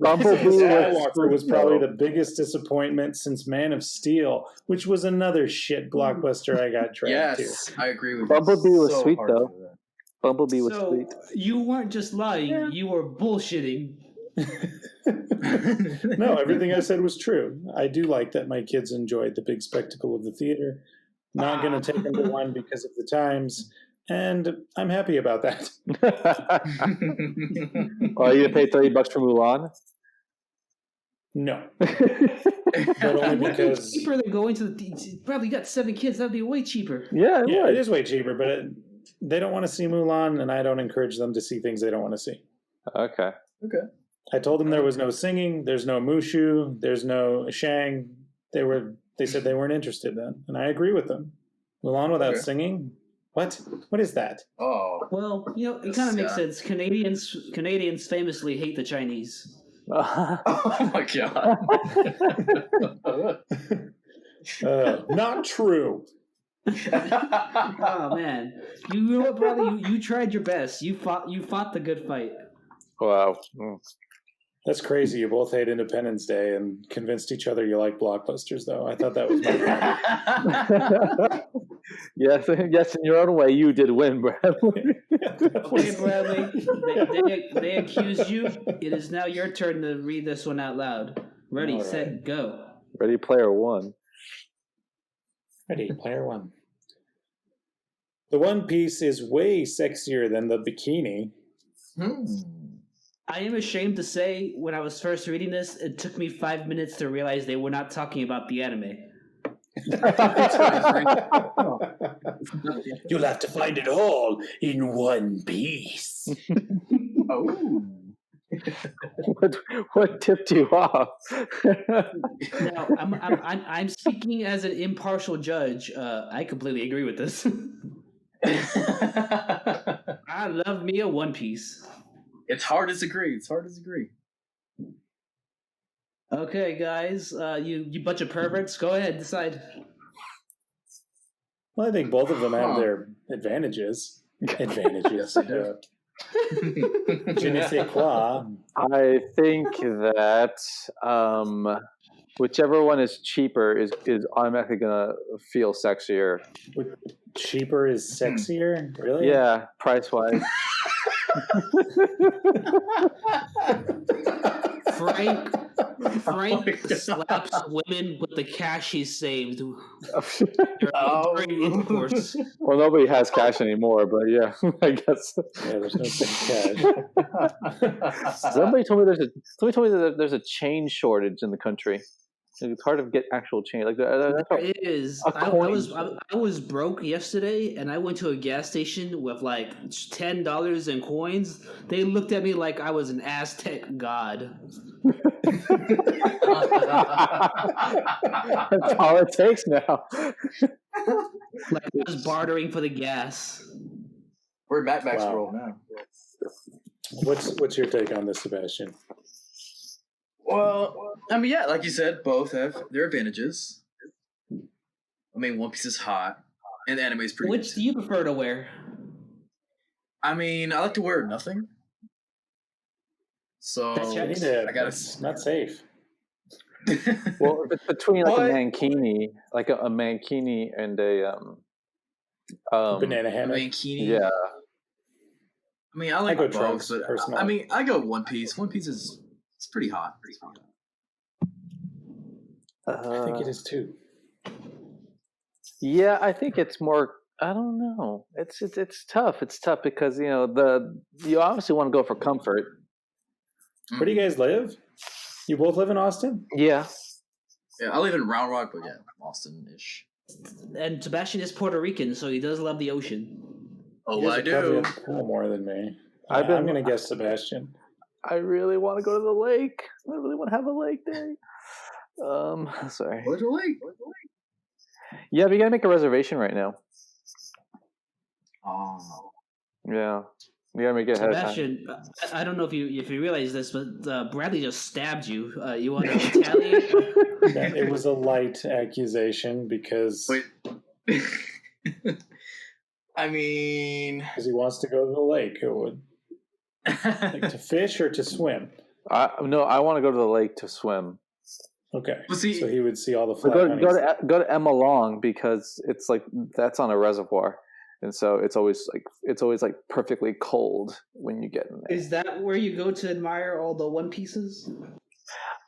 Bumblebee Skywalker was probably the biggest disappointment since Man of Steel, which was another shit blockbuster I got dragged Yes, I agree with Bumblebee you. was So sweet, hard to though. do that. Bumblebee was So sweet. you weren't just lying; you were bullshitting. to. No, everything I said was true. I do like that my kids enjoyed the big spectacle of the theater. Not going to take them to one because of the times, and I'm happy about that. Are you gonna pay $30 for Mulan? No, but only because Cheaper than going to the. Bradley, you got 7 kids. That'd be way cheaper. Yeah, yeah, it is way cheaper. But they don't want to see Mulan, and I don't encourage them to see things they don't want to see. Okay. Okay. I told them there was no singing, there's no Mushu, there's no Shang. They said they weren't interested then, and I agree with them. Mulan without Okay. singing? What? What is that? Oh. Well, it kind of makes sense. Canadians famously hate the Chinese. Oh my god. Not true. Oh man, you know what, brother? You tried your best. You fought the good fight. Wow. That's crazy. You both hate Independence Day and convinced each other you like blockbusters, though. I thought that was my point. Yes, in your own way, you did win, Bradley. Okay, Bradley. They accused you. It is now your turn to read this one out loud. Ready, All set, right. go. Ready Player One. Ready, player one. The one piece is way sexier than the bikini. I am ashamed to say, when I was first reading this, it took me 5 minutes to realize they were not talking about the anime. You'll have to find it all in one piece. Oh. What tipped you off? Now, I'm speaking as an impartial judge. I completely agree with this. I love me a One Piece. It's hard to disagree. Okay, guys, you bunch of perverts, go ahead, decide. Well, I think both of them have their advantages. Yes, they do. Je ne sais quoi. I think that whichever one is cheaper is automatically gonna feel sexier. Cheaper is sexier? Really? Yeah, price wise. Frank Oh my God. slaps women with the cash he saved. Oh. Of course. Well, nobody has cash anymore, but yeah, I guess. Yeah, there's no such cash. Somebody told me that there's a chain shortage in the country. It's hard to get actual change. Like There is. a I coin. was broke yesterday, and I went to a gas station with like $10 in coins. They looked at me like I was an Aztec god. That's all it takes now. Like I was bartering for the gas. We're Mad Max Wow. world now. What's your take on this, Sebastian? Well, I mean, yeah, like you said, both have their advantages. I mean, One Piece is hot, and the anime is pretty. Which do you prefer to wear? I mean, I like to wear nothing. So That's I right. gotta. It's not safe. Well, if it's between like But- a mankini, like a mankini and a Banana I hammock. mean, Kini. yeah. I mean, I like I go both, trunks, but personally. I mean, I go One Piece. One Piece is it's pretty hot. I think it is too. Yeah, I think it's more. I don't know. It's tough. It's tough because you obviously want to go for comfort. Where do you guys live? You both live in Austin? Yeah. Yeah, I live in Round Rock, but yeah, Austin-ish. And Sebastian is Puerto Rican, so he does love the ocean. Oh, You guys I are probably do. at the pool more than me. I've been- I'm going to guess Sebastian. I really want to go to the lake. I really want to have a lake day. Sorry. Where's the lake? Yeah, but you gotta make a reservation right now. Oh. Yeah, you gotta make it ahead of time. Sebastian, I don't know if you realize this, but Bradley just stabbed you. You want to retaliate? It was a light accusation because Wait. I mean, he wants to go to the lake. Like to fish or to swim? No, I want to go to the lake to swim. Okay, Well, see- so he would see all the But flat go to Emma Long because it's like that's on a reservoir, and so it's always like perfectly cold when you get in there. Is that where you go to admire all the One Pieces?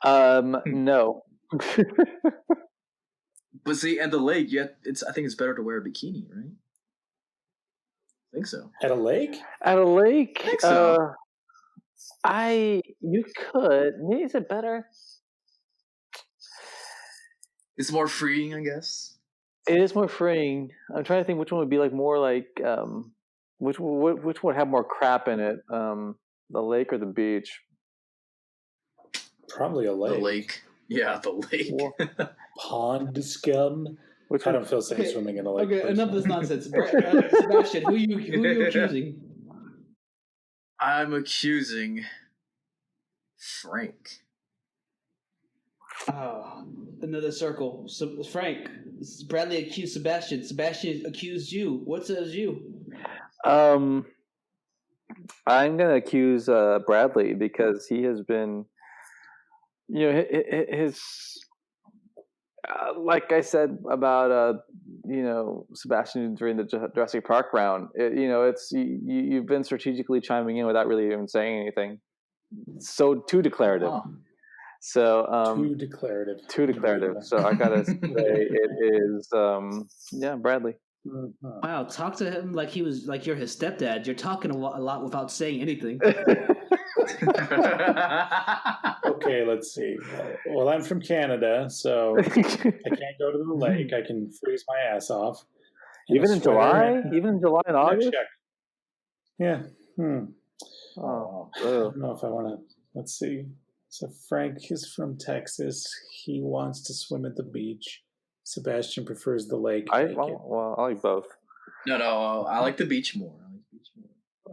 No. but see, at the lake, I think it's better to wear a bikini, right? I think so. At a lake? At a lake, I think so. You could. Is it better? It's more freeing, I guess. It is more freeing. I'm trying to think which one would be like more like which would have more crap in it, the lake or the beach. Probably a lake. The lake. Yeah, the lake. Well, Pond scum. which I one? don't feel safe swimming in a lake. Okay, enough of this nonsense. Sebastian, who are you accusing? I'm accusing Frank. Oh, another circle. So Frank, Bradley accused Sebastian. Sebastian accused you. What says you? I'm gonna accuse Bradley because he has been, his like I said about Sebastian during the Jurassic Park round. You've been strategically chiming in without really even saying anything. So too declarative. Oh. So Too declarative. too declarative. So I gotta say it is Bradley. Mhm. Wow, talk to him like he was like you're his stepdad. You're talking a lot without saying anything. Okay, let's see. Well, I'm from Canada, so I can't go to the lake. I can freeze my ass off. Even a in sweater July, and- even in July and Yeah, August. check. Yeah. Oh, I don't know if I want to. Let's see. So Frank is from Texas. He wants to swim at the beach. Sebastian prefers the lake. I naked. like both. No, I like the beach more.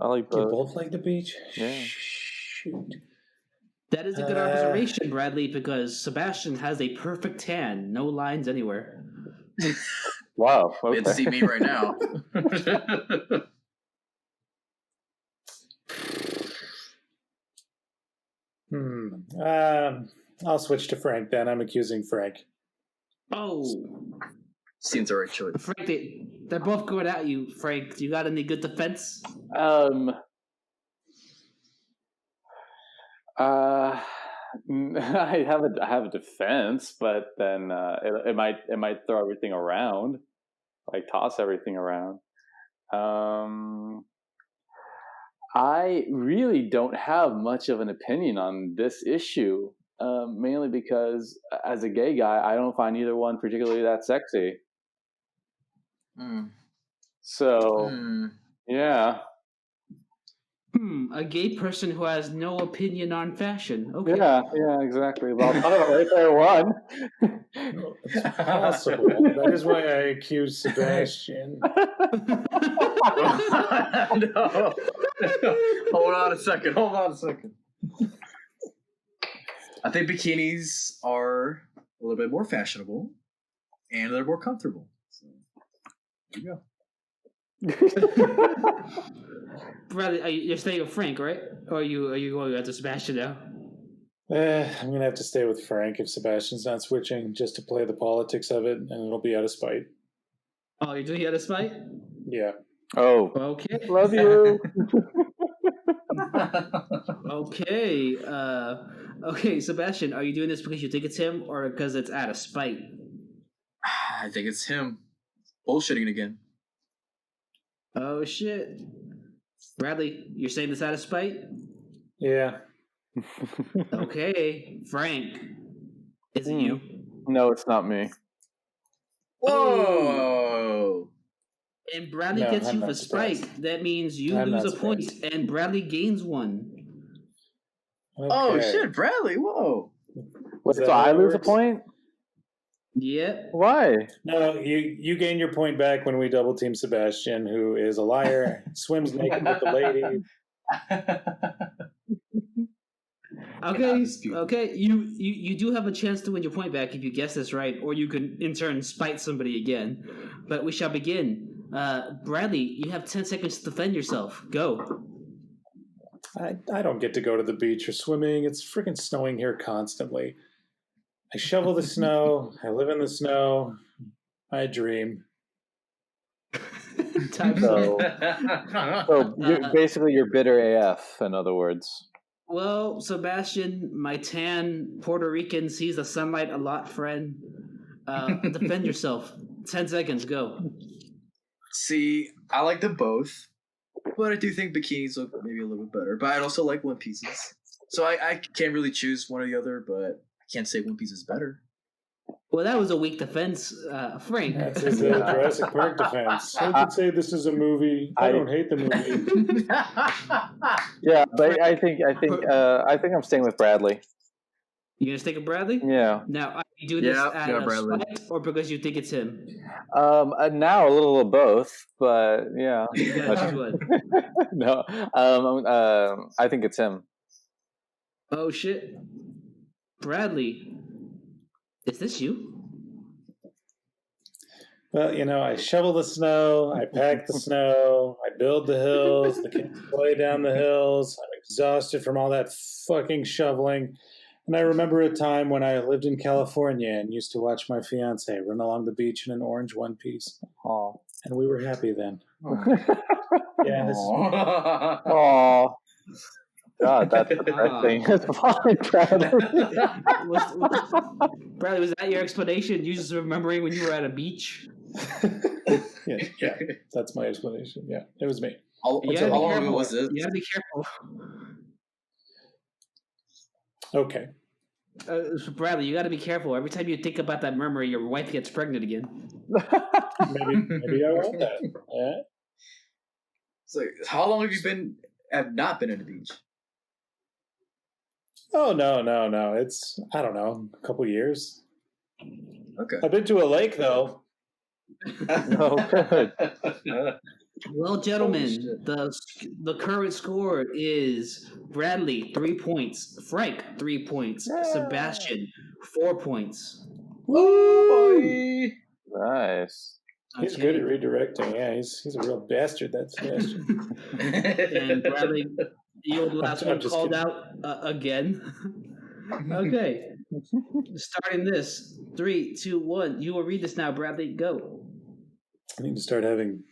I like You both. both like the beach? Yeah. Shoot. That is a good observation, Bradley, because Sebastian has a perfect tan, no lines anywhere. Wow. You Okay. have to see me right now. I'll switch to Frank then. I'm accusing Frank. Oh, Seems the right choice. Frank, they're both going at you. Frank, you got any good defense? I have a defense, but then it might throw everything around, like toss everything around. I really don't have much of an opinion on this issue, mainly because as a gay guy, I don't find either one particularly that sexy. Mm. So Mm. yeah. A gay person who has no opinion on fashion. Okay. Yeah, exactly. Well, I don't know, right there, one. No, it's possible. That is why I accuse Sebastian. No. Hold on a second. I think bikinis are a little bit more fashionable and they're more comfortable. So, there you go. Bradley, you're staying with Frank, right? Or are you going after Sebastian now? I'm gonna have to stay with Frank if Sebastian's not switching, just to play the politics of it, and it'll be out of spite. Oh, you're doing it out of spite? Yeah. Oh, Okay. love you. Okay. Okay, Sebastian, are you doing this because you think it's him or because it's out of spite? I think it's him. Bullshitting again. Oh shit. Bradley, you're saying this out of spite? Yeah. Okay. Frank, is it you? No, it's not me. Whoa! And Bradley No, gets I'm you not for surprised. spite. That means you I'm lose not a point surprised. and Bradley gains one. Okay. Oh shit, Bradley! Whoa! Is that So how I that lose a works? point? Yep. Why? No, you gain your point back when we double team Sebastian, who is a liar, swims naked with the lady. Okay. dispute. Okay. You do have a chance to win your point back if you guess this right, or you can in turn spite somebody again. But we shall begin. Bradley, you have 10 seconds to defend yourself. Go. I don't get to go to the beach or swimming. It's freaking snowing here constantly. I shovel the snow. I live in the snow. I dream. Time's So- up. So basically, you're bitter AF, in other words. Well, Sebastian, my tan Puerto Rican sees the sunlight a lot, friend. Defend yourself. 10 seconds, go. See, I like them both, but I do think bikinis look maybe a little bit better. But I also like one pieces, so I can't really choose one or the other. But I can't say one piece is better. Well, that was a weak defense, Frank. That's his Jurassic Park defense. I could say this is a movie. I don't hate the movie. Yeah, but I think I'm staying with Bradley. You gonna stick with Bradley? Yeah. Now, are you doing this Yeah, out yeah, of Bradley. spite or because you think it's him? Now a little of both, but yeah. You gotta choose one. No. I think it's him. Oh shit, Bradley, is this you? Well, I shovel the snow. I pack the snow. I build the hills. The kids play down the hills. I'm exhausted from all that fucking shoveling. And I remember a time when I lived in California and used to watch my fiance run along the beach in an orange one piece. Oh. And we were happy then. Yeah, this is Oh. God, that's depressing. It's fine, Bradley. Bradley, was that your explanation? You just remembering when you were at a beach? yeah, that's my explanation. Yeah, it was me. How You gotta be long ago careful. was this? You gotta be careful. Okay. Bradley, you gotta be careful. Every time you think about that memory, your wife gets pregnant again. Maybe I want that. Yeah. So, how long have not been at the beach? Oh no. It's I don't know, a couple years. Okay. I've been to a lake though. No, good. Well, gentlemen, shit. the current score is Bradley 3 points, Frank 3 points, Sebastian 4 points. Woo, boy! Nice. He's Okay. good at redirecting. Yeah, he's a real bastard. That Sebastian. And Bradley, you were the last I'm one just called kidding. out again. Okay, starting this 3, 2, 1. You will read this now, Bradley. Go. I need to start having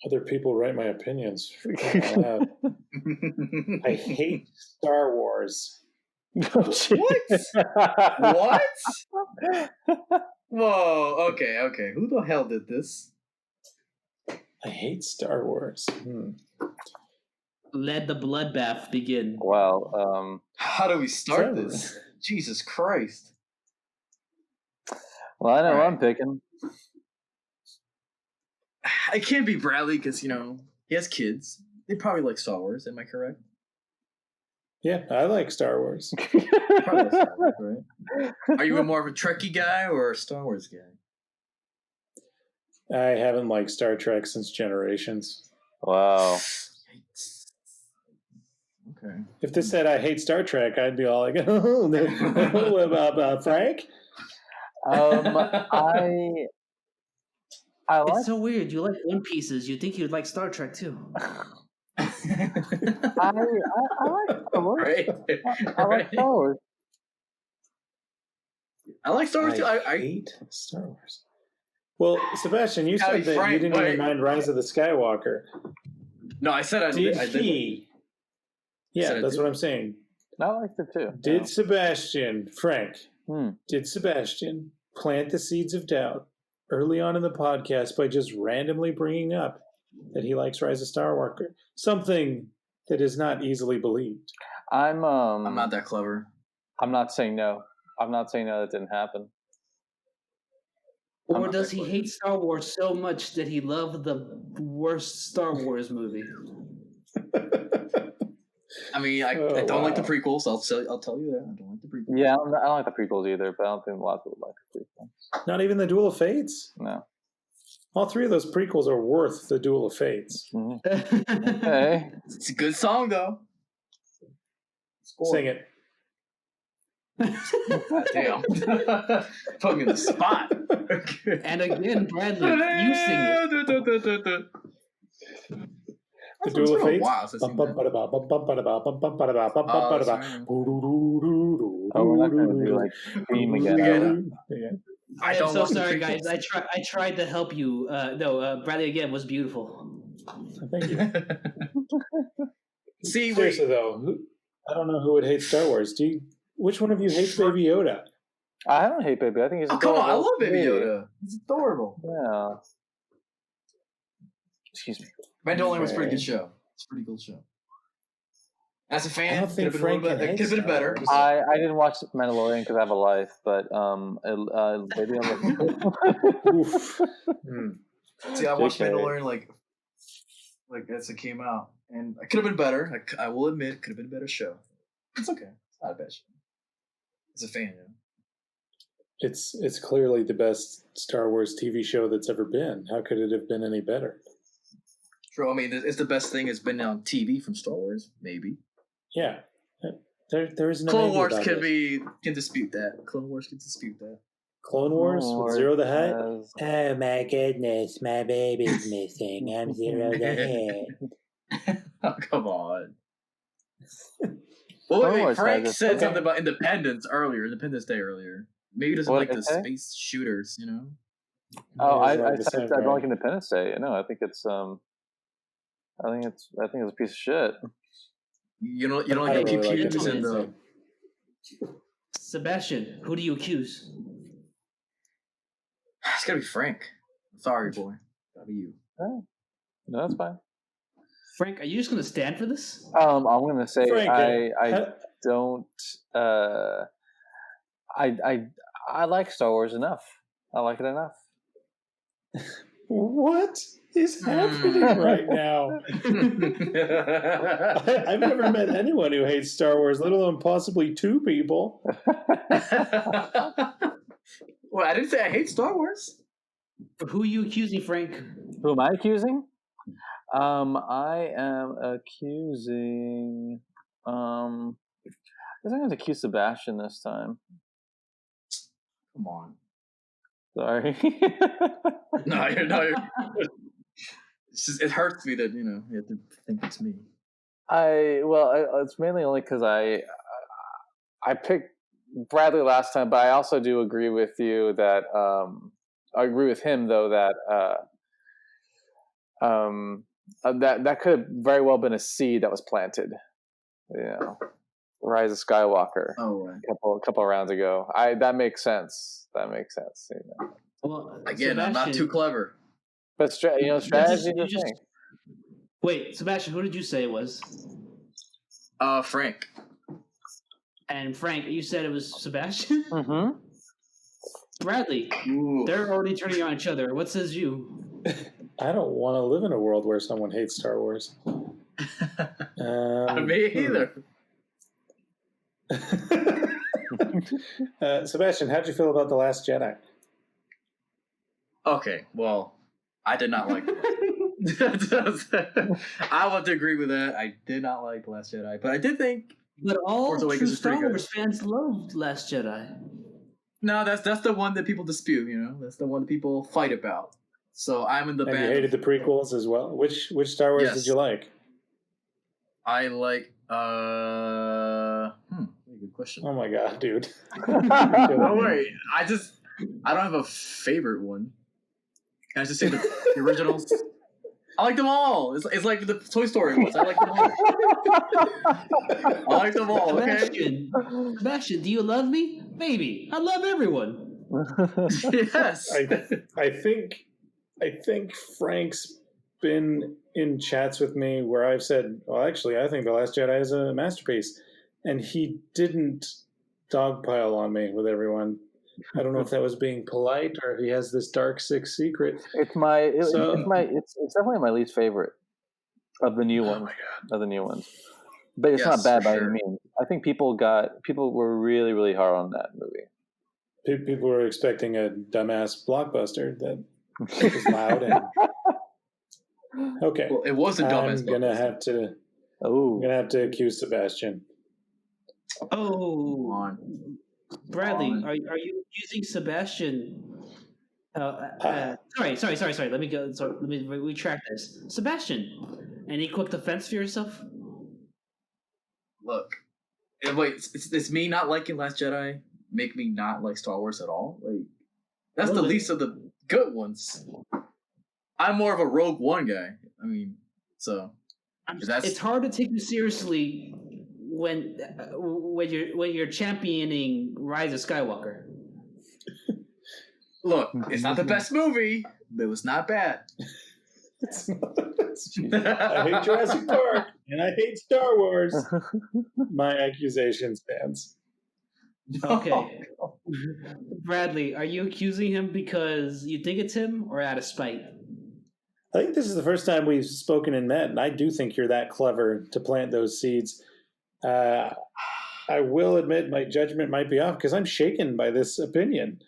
other people write my opinions. Freaking hell out. I hate Star Wars. What? Whoa. Okay. Who the hell did this? I hate Star Wars. Let the bloodbath begin. Well, How do we start Trevor. this? Jesus Christ. well, I know Alright. I'm picking. It can't be Bradley because, he has kids. They probably like Star Wars. Am I correct? Yeah, I like Star Wars. Probably like Star Wars, right? Are you more of a Trekkie guy or a Star Wars guy? I haven't liked Star Trek since Generations. Wow. Okay. If this said I hate Star Trek, I'd be all like, "Oh, what about Frank?" I It's like so weird. You like One Pieces. You think you'd like Star Trek too. I like Star Wars. Right. I like Star Wars. I like Star Wars too. I hate Star Wars. Well, Sebastian, you said that Frank, you didn't wait. even mind Rise of the Skywalker. No, I said I did. Yeah, Said I that's did. what I'm saying. I liked it too. Did Sebastian, Frank, Hmm. did Sebastian plant the seeds of doubt early on in the podcast by just randomly bringing up that he likes Rise of Skywalker? Something that is not easily believed. I'm not that clever. I'm not saying no. I'm not saying no, that didn't happen. Or does he hate Star Wars so much that he loved the worst Star Wars movie? I mean, I don't like the prequels. I'll tell you that. I don't like the prequels. Yeah, I don't like the prequels either, but I don't think a lot of people like the prequels. Not even the Duel of Fates? No. All three of those prequels are worth the Duel of Fates. Mm-hmm. Okay. It's a good song, though. Sing it. God damn. Put me in the spot. And again, Bradley, you sing it. The Duel of Fates. Wow, so Oh, we're not going to do like theme again. I am don't so watch the sorry, prequels. guys. I tried to help you. Bradley again was beautiful. Thank you. See, wait. Seriously though, I don't know who would hate Star Wars. Which one of you hates Baby Yoda? I don't hate Baby. I think he's Oh, come on. I adorable. love Baby Yoda. He's adorable. Yeah. Excuse me. Mandalorian was a pretty good show. It's a pretty cool show. As a I fan, don't think Frank can hate could have been Star better. Wars. I didn't watch Mandalorian because I have a life, but Baby Oof. Hmm. See, I watched JK. Mandalorian like as it came out, and it could have been better. I will admit, it could have been a better show. It's okay. It's not a bad show. As a fan, It's clearly the best Star Wars TV show that's ever been. How could it have been any better? True. I mean, it's the best thing that's been on TV from Star Wars, maybe. Yeah. There is no Clone maybe Wars about it. can dispute that. Clone Wars can dispute that. Clone Wars with Zero the Hutt. has- Oh my goodness, my baby's missing. I'm Zero the Hutt. Oh, come on. Well, Clone wait, Wars Frank has it. said Okay. something about Independence Day earlier. Maybe he doesn't What like did the it say? space shooters, you know? Oh, Yeah, I it's like the said same I don't guy. like Independence Day. No, I think it's I think it's a piece of shit. You don't I like don't the really like pew-pews and Independence the... Day. Sebastian, who do you accuse? It's gotta be Frank. Sorry, boy. Gotta be you. No, that's fine. Frank, are you just gonna stand for this? I'm gonna say Frank, I don't. I like Star Wars enough. I like it enough. What is happening right now? I've never met anyone who hates Star Wars, let alone possibly two people. Well, I didn't say I hate Star Wars. Who are you accusing, Frank? Who am I accusing? I am accusing. I guess I'm going to accuse Sebastian this time. Come on. Sorry. No, you're it's just, it hurts me that, you have to think it's me. It's mainly only because I picked Bradley last time, but I also do agree with you that I agree with him though that could have very well been a seed that was planted. Rise of Skywalker. Oh, right. A couple rounds ago. That makes sense. Well, Again, I'm not Sebastian- too clever. But strategy is a thing. Wait, Sebastian, who did you say it was? Frank. And Frank, you said it was Sebastian? Mm-hmm. Bradley, Ooh. they're already turning on each other. What says you? I don't want to live in a world where someone hates Star Wars. Me either. Sebastian, how'd you feel about The Last Jedi? Okay, well, I did not like it. I want to agree with that. I did not like The Last Jedi, but I did think. But all Force true Awakens is pretty Star good. Wars fans loved Last Jedi. No, that's the one that people dispute. That's the one that people fight about. So I'm in the And band. you hated the prequels as well. Which Star Wars Yes. did you like? I like. Good question. Oh my god, dude! Don't worry. I don't have a favorite one. Can I just say the originals? I like them all. It's like the Toy Story ones. I like them all. I like them all. Okay. Sebastian, do you love me? Maybe. I love everyone. Yes. I think Frank's been in chats with me where I've said, well, actually, I think The Last Jedi is a masterpiece. And he didn't dogpile on me with everyone. I don't know if that was being polite or if he has this dark sixth secret. It's definitely my least favorite of the new ones. Of the new ones. But it's not bad by any means. I think people were really, really hard on that movie. People were expecting a dumbass blockbuster that was loud and okay. Well, it was a dumbass. I'm gonna have to accuse Sebastian. Oh, Bradley, are you using Sebastian? Sorry. Let me go. So let me retract this. Sebastian, any quick defense for yourself? Look, wait, it's me not liking Last Jedi make me not like Star Wars at all? Like, that's the least of the good ones. I'm more of a Rogue One guy. I mean, so it's hard to take you seriously when you're championing Rise of Skywalker. Look, it's not the best movie, but it was not bad. It's not the best. I hate Jurassic Park and I hate Star Wars. My accusation stands. Okay. Bradley, are you accusing him because you think it's him or out of spite? I think this is the first time we've spoken and met, and I do think you're that clever to plant those seeds. I will admit my judgment might be off because I'm shaken by this opinion.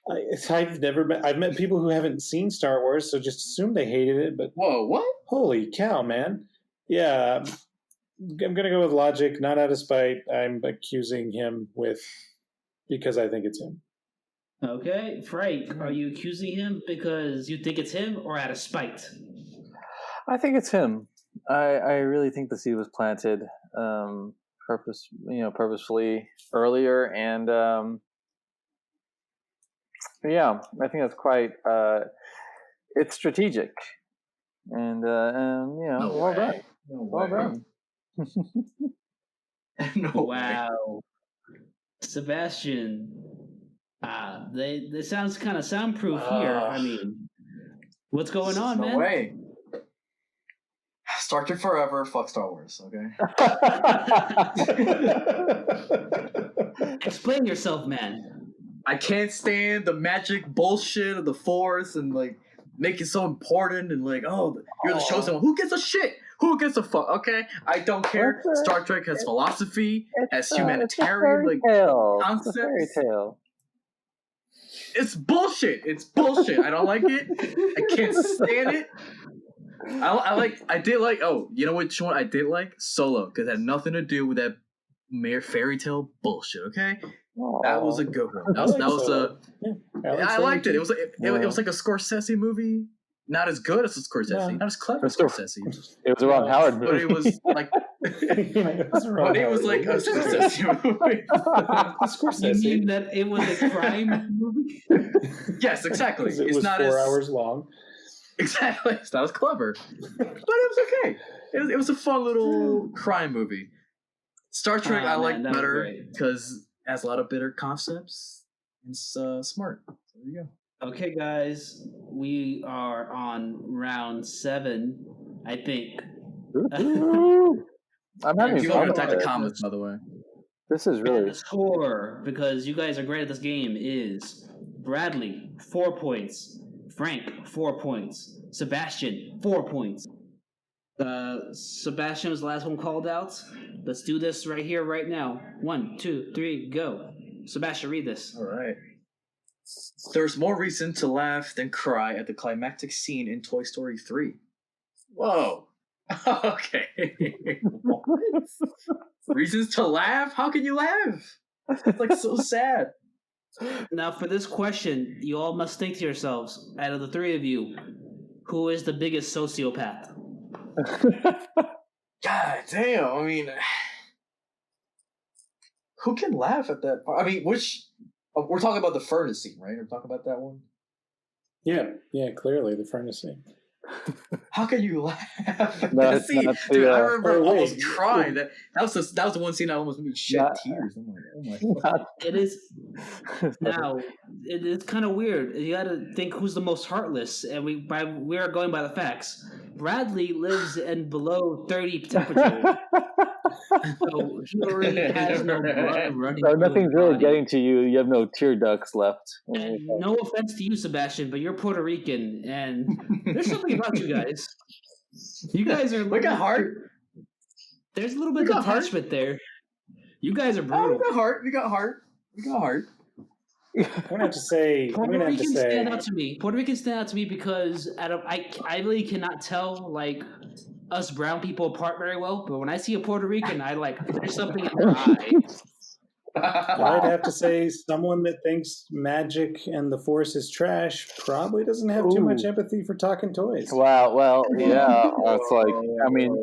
I've met people who haven't seen Star Wars, so just assume they hated it. But whoa, what? Holy cow, man! Yeah, I'm gonna go with logic, not out of spite. I'm accusing him because I think it's him. Okay, Frank, are you accusing him because you think it's him or out of spite? I think it's him. I really think the seed was planted purposefully earlier, and yeah, I think that's quite. It's strategic, and well done. Well done. Wow, Sebastian. They sounds kind of soundproof here. I mean, what's going on, man? No way. Star Trek forever. Fuck Star Wars. Okay. Explain yourself, man. I can't stand the magic bullshit of the Force and like make it so important and like, oh, you're the chosen one. Who gives a shit? Who gives a fuck? Okay, I don't care. Star Trek has philosophy, has humanitarian like concepts. It's a fairy tale. It's bullshit. It's bullshit. I don't like it. I can't stand it. I did like. Oh, you know which one I did like? Solo, because it had nothing to do with that mere fairy tale bullshit. Okay, that was a good one. I liked it. It was like a Scorsese movie. Not as good as a Scorsese. Not as clever as Scorsese. It was a Ron Howard movie. But it was like. It was like a Scorsese movie. Scorsese. You mean that it was a crime movie? Yes, exactly. It was not 4 hours long. Exactly. It's not as clever, but it was okay. It was a fun little crime movie. Star Trek I like better because it has a lot of better concepts. It's smart. So there you go. Okay, guys, we are on round 7, I think. I'm having you fun. Attack the Comments, by the way. This is really and the score, because you guys are great at this game, is Bradley 4 points, Frank 4 points, Sebastian 4 points. Sebastian was the last one called out. Let's do this right here, right now. 1, 2, 3, go. Sebastian, read this. All right. There's more reason to laugh than cry at the climactic scene in Toy Story 3. Whoa. Okay. What? Reasons to laugh? How can you laugh? It's like so sad. Now, for this question, you all must think to yourselves, out of the three of you, who is the biggest sociopath? God damn. I mean, who can laugh at that part? I mean, we're talking about the furnace scene, right? We're talking about that one. Yeah, clearly the furnace scene. How can you laugh at No, that it's scene? not Dude, the, I remember oh, wait. almost crying. That was the one scene I almost made me shed Not- tears. I'm like, oh my god. It is now. It's kind of weird. You got to think who's the most heartless, and we are going by the facts. Bradley lives in below 30 temperature, so he already has no blood running. So through nothing's his really body. getting to you. You have no tear ducts left. And no offense to you, Sebastian, but you're Puerto Rican, and there's something about you guys. You guys are. We got heart. There's a little bit We of got heart. detachment there. You guys are Oh, brutal. we got heart. We got heart. We got heart. I'm gonna have to say. Puerto Ricans stand out to me. Puerto Ricans stand out to me because I really cannot tell like us brown people apart very well. But when I see a Puerto Rican, I like there's something in their eye. I'd have to say someone that thinks magic and the Force is trash probably doesn't have too much Ooh. empathy for talking toys. Wow. Well, yeah. It's like, I mean,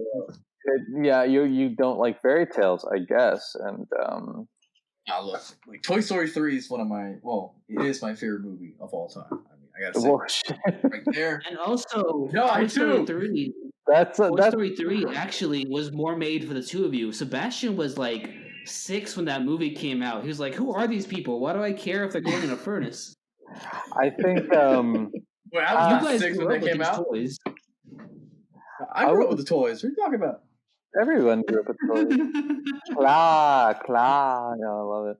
yeah. You don't like fairy tales, I guess, and Now look, like Toy Story 3 is one of my it is my favorite movie of all time. I mean, I gotta say well, shit. right there. And also, No, I Toy Story too. 3. that's Toy that's Story 3 actually was more made for the two of you. Sebastian was like 6 when that movie came out. He was like, "Who are these people? Why do I care if they're going in a furnace?" I think. Wait, I You was not guys 6 when grew up that with came these out. toys. I grew up with the toys. What are you talking about? Everyone grew up with toys. Claw. Yeah, I love it.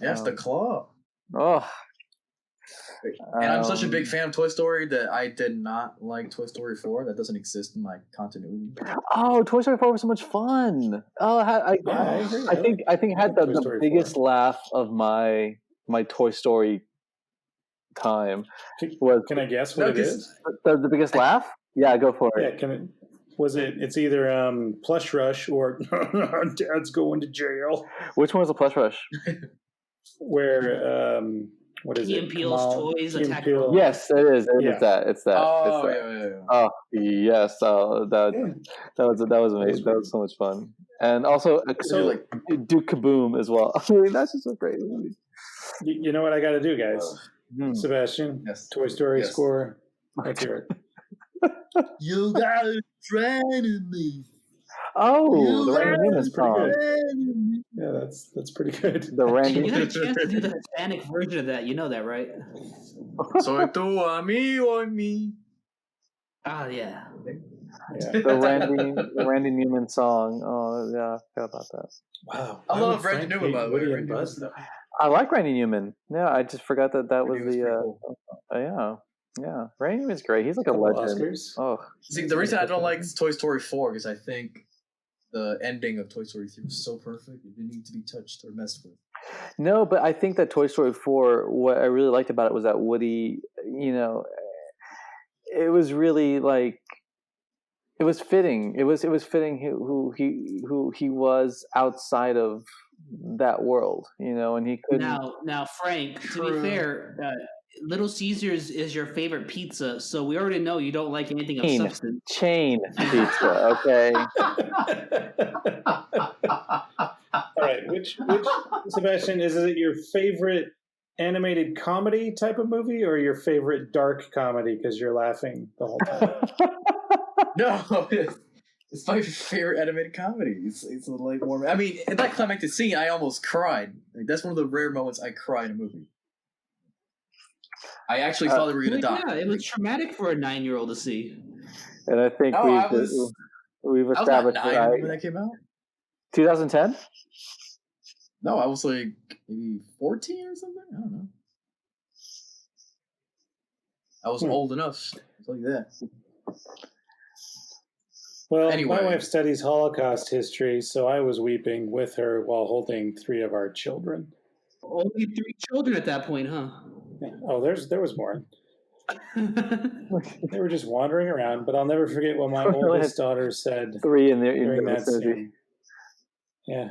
Yes, the claw. Oh, And I'm such a big fan of Toy Story that I did not like Toy Story 4. That doesn't exist in my continuity. Oh, Toy Story 4 was so much fun. Oh, I agree. I think I had like Toy the Story biggest 4. laugh of my Toy Story time. Can I guess what it is? The biggest laugh? Yeah, go for Yeah, it. it's either Plush Rush or Dad's going to jail. Which one was the Plush Rush? Where what is Key it? and Peele's toys Key and attack Peele. World. Yes, it is. Yeah. It's that. It's that. Oh, it's that. yeah. Oh yes, that was amazing. That was so much fun, and also So, like, Duke Kaboom as well. I mean, that's just a great movie. you know what I got to do, guys? Sebastian, Yes. Toy Story Yes. score. Let's hear it. You got a friend in me. Oh, the Randy Newman That's pretty song. good. Yeah, that's pretty good. The Randy. You had a chance to do the Hispanic version of that. You know that, right? Soy tu amigo en mí. Ah, yeah. Yeah. The Randy Newman song. Oh yeah, I forgot about that. Wow. I Why love would Randy Frank Newman, hate by the way. Woody and Randy Buzz, Newman. though? I like Randy Newman. Yeah, I just forgot that was Randy was the. pretty cool. Yeah. Randy Newman's great. He's like a Couple legend. Oscars. Oh, See, the reason I don't like Toy Story 4 is I think the ending of Toy Story 3 was so perfect. It didn't need to be touched or messed with. no, but I think that Toy Story 4, what I really liked about it was that Woody, it was really like, it was fitting. It was fitting who he was outside of that world, and he couldn't. Now, Frank. To True. be fair, Little Caesars is your favorite pizza, so we already know you don't like anything of substance. Chain pizza, okay. All right, which Sebastian, is it your favorite animated comedy type of movie or your favorite dark comedy because you're laughing the whole time? No, it's my favorite animated comedy. It's like more. I mean, in that climactic scene, I almost cried. Like, that's one of the rare moments I cry in a movie. I actually thought they were gonna die. Yeah, it was traumatic for a 9-year-old to see. And I think we've I was not established 9 when that came out. 2010. No, I was like maybe 14 or something. I don't know. I was old enough. I'll tell you that. Well, Anyway. my wife studies Holocaust history, so I was weeping with her while holding 3 of our children. Only 3 children at that point, huh? Yeah. Oh, there was more. They were just wandering around, but I'll never forget what my oldest daughter said 3 in during the that vicinity. scene. Yeah.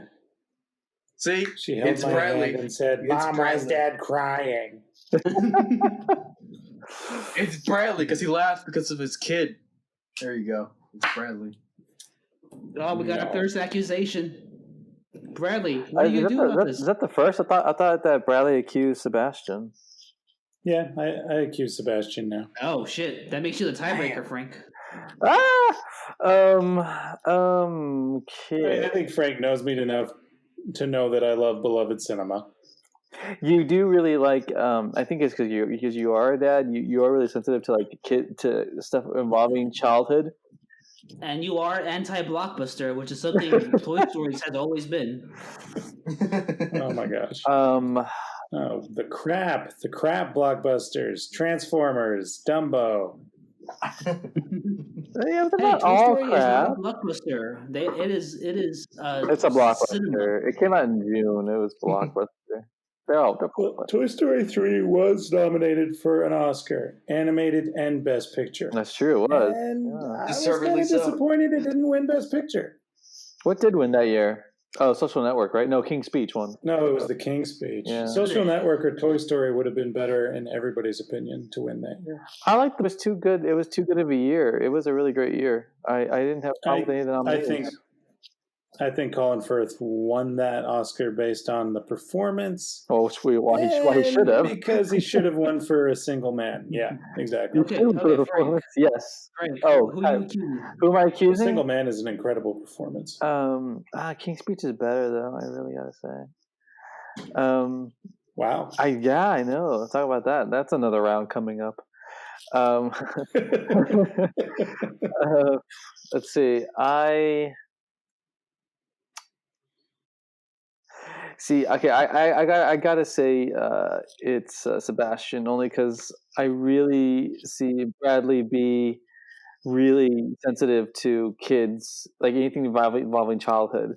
See, She held it's my Bradley. hand and said, It's "Mom, why is Bradley. Dad crying?" It's Bradley because he laughed because of his kid. There you go. It's Bradley. Oh, we got a No. first accusation. Bradley, what do you do about this? Is that the first? I thought that Bradley accused Sebastian. Yeah, I accuse Sebastian now. Oh shit! That makes you the tiebreaker, Frank. Okay. I think Frank knows me enough to know that I love beloved cinema. You do really like. I think it's because you are a dad. You are really sensitive to like to stuff involving childhood. And you are anti-blockbuster, which is something Toy Stories has always been. Oh my gosh. Oh, the crap blockbusters, Transformers, Dumbo. Yeah, but Hey, not Toy all Story is not crap. a blockbuster. It is. It's a blockbuster. Cinema. It came out in June. It was blockbuster. They're Well, Toy Story 3 was nominated for an Oscar, animated and Best Picture. That's true. It was. And Yeah. I was Deservedly kind of so. disappointed it didn't win Best Picture. What did win that year? Oh, Social Network, right? No, King's Speech won. No, it was The King's Speech. Yeah. Social Network or Toy Story would have been better in everybody's opinion to win that year. I liked it. It was too good. It was too good of a year. It was a really great year. I didn't have a problem with any of the nominations. I think Colin Firth won that Oscar based on the performance. Oh, why he should have. Because he should have won for A Single Man. Yeah, exactly. Okay, Frank. Yes. Frank, Oh, who are you accusing? Who am I A accusing? Single Man is an incredible performance. King's Speech is better though. I really gotta say. Wow. I know. Let's talk about that. That's another round coming up. Let's see. I gotta say it's Sebastian, only because I really see Bradley be really sensitive to kids, like anything involving childhood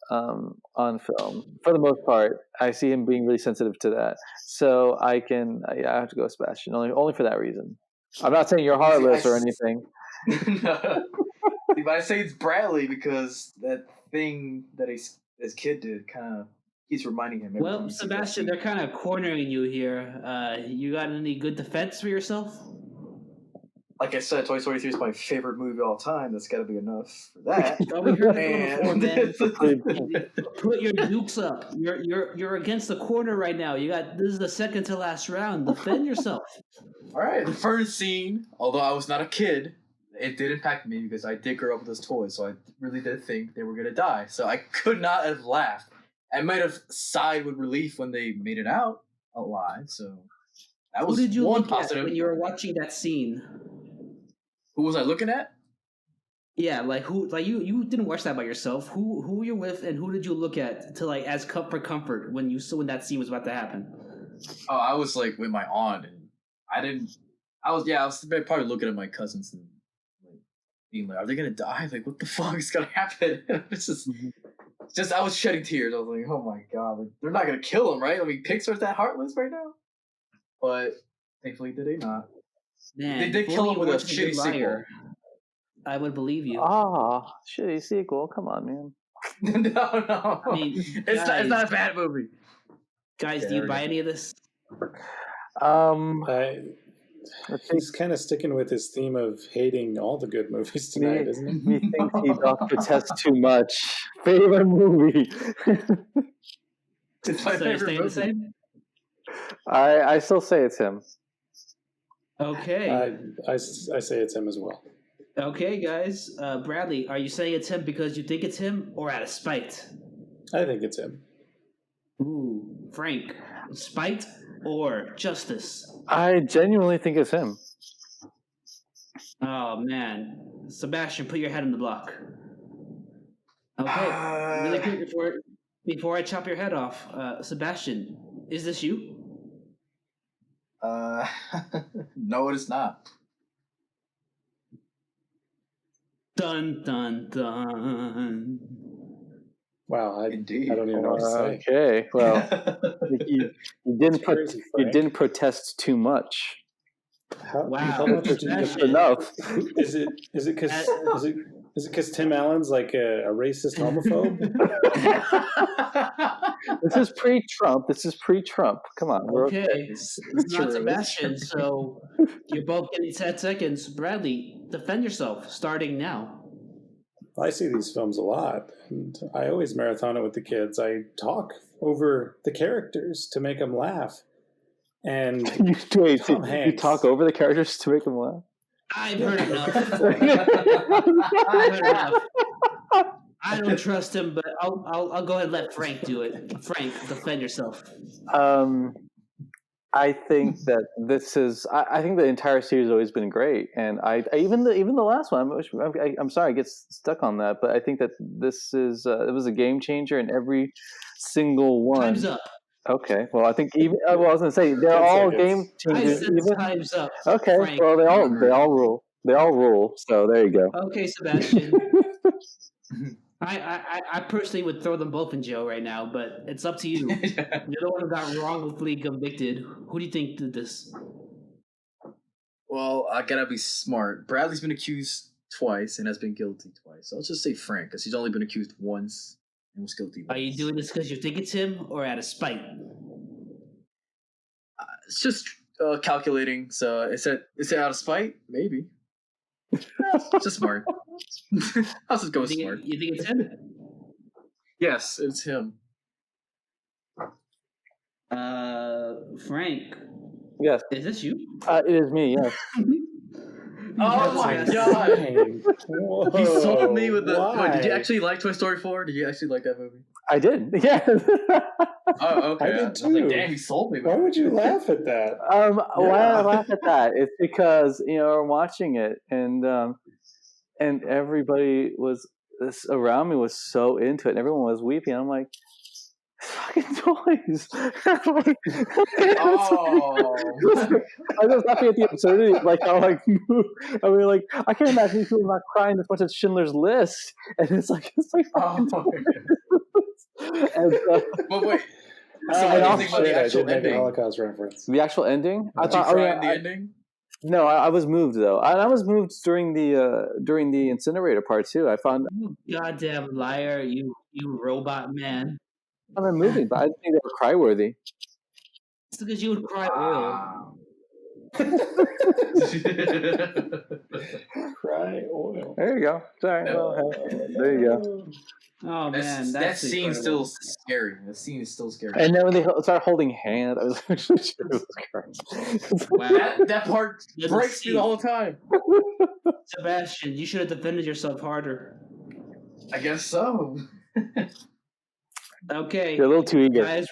on film. For the most part, I see him being really sensitive to that. So I have to go Sebastian, only for that reason. I'm not saying you're heartless or anything. No. But I say it's Bradley because that thing that his kid did kind of keeps reminding him. Well, Sebastian, they're kind of cornering you here. You got any good defense for yourself? Like I said, Toy Story 3 is my favorite movie of all time. That's got to be enough for that. Oh, we heard it before, man. Put your dukes up. You're against the corner right now. This is the second to last round. Defend yourself. All right. The first scene, although I was not a kid, it did impact me because I did grow up with those toys, so I really did think they were gonna die. So I could not have laughed. I might have sighed with relief when they made it out alive. So that was Who did you one look positive. at when you were watching that scene? Who was I looking at? Yeah, like who? Like you didn't watch that by yourself. Who were you with, and who did you look at to like as comfort when you saw when that scene was about to happen? Oh, I was like with my aunt, and I was probably looking at my cousins and like being like, "Are they gonna die? Like, what the fuck is gonna happen?" It's just I was shedding tears. I was like, "Oh my god, like, they're not gonna kill him, right?" I mean, Pixar's that heartless right now, but thankfully did they not? Man, They did kill him with a shitty sequel. I would believe you. Ah, shitty sequel. Come on, man. No. I mean, It's not a bad movie. Guys, do you buy any of this? He's kind of sticking with his theme of hating all the good movies tonight, isn't he? He thinks he doth protest too much. Favorite movie. It's my So you're favorite staying the movie. same? I still say it's him. Okay. I say it's him as well. Okay, guys. Bradley, are you saying it's him because you think it's him or out of spite? I think it's him. Ooh, Frank, spite or justice? I genuinely think it's him. Oh man, Sebastian, put your head in the block. Okay, really quick before I chop your head off, Sebastian, is this you? No, it is not. Dun dun dun. Wow, I Indeed. don't even know what to say. Okay, well, you didn't Crazy, you Frank. didn't protest too much. Wow. How much do you Just Sebastian. enough. Is it because Tim Allen's like a racist homophobe? This is pre-Trump. This is pre-Trump. Come on. We're Okay, it's not True. Sebastian, so you're both getting 10 seconds. Bradley, defend yourself, starting now. I see these films a lot, and I always marathon it with the kids. I talk over the characters to make them laugh. And Wait, Tom you Hanks. talk over the characters to make them laugh? I've heard enough. I've heard enough. I don't trust him, but I'll go ahead and let Frank do it. Frank, defend yourself. I think that this is. I think the entire series has always been great, and I even the last one. I'm sorry, I get stuck on that, but I think that this is it was a game changer in every single one. Time's up. Okay, well, I think even I was going to say they're 10 all seconds. game I changers. said Even time's up. okay, Frank. well they all rule. They all rule. So there you go. Okay, Sebastian. I personally would throw them both in jail right now, but it's up to you. You're the one who got wrongfully convicted. Who do you think did this? Well, I gotta be smart. Bradley's been accused twice and has been guilty twice. So I'll just say Frank, because he's only been accused once and was guilty once. Are you doing this because you think it's him or out of spite? It's just calculating. So is it out of spite? Maybe. It's just smart. I'll just go with smart. You think it's him? Yes, it's him. Frank, Yes, is this you? it is me. Yes. Oh my That's god! insane. Whoa, He sold me with the. why? Wait, did you actually like Toy Story 4? Did you actually like that movie? I did. Yeah. Oh, okay. I did was like, too. damn, he sold me. Why would you laugh at that? Why I laugh at that? It's because we're watching it, and everybody was around me was so into it, and everyone was weeping. I'm like, fucking toys. Oh. I was laughing at the absurdity, like how like I mean, like I can't imagine people not crying as much as Schindler's List, and it's like Oh. and, But wait. So I what do you also think about the I actual did make a ending? Holocaust reference. the actual ending. I Did you thought, cry in the ending? no, I was moved though. I was moved during the incinerator part too. I found You goddamn liar, you robot man. them moving, but I didn't think they were cry worthy. It's because you would cry oil. Wow. Cry oil. There you go. Sorry. Well, there you go. Oh man, that that's scene's incredible. still scary. That scene is still scary. And then when they start holding hands, I was actually Jesus Christ. Wow. That part Doesn't breaks me see. the whole time. Sebastian, you should have defended yourself harder. I guess so. Okay, You're a little too eager. guys,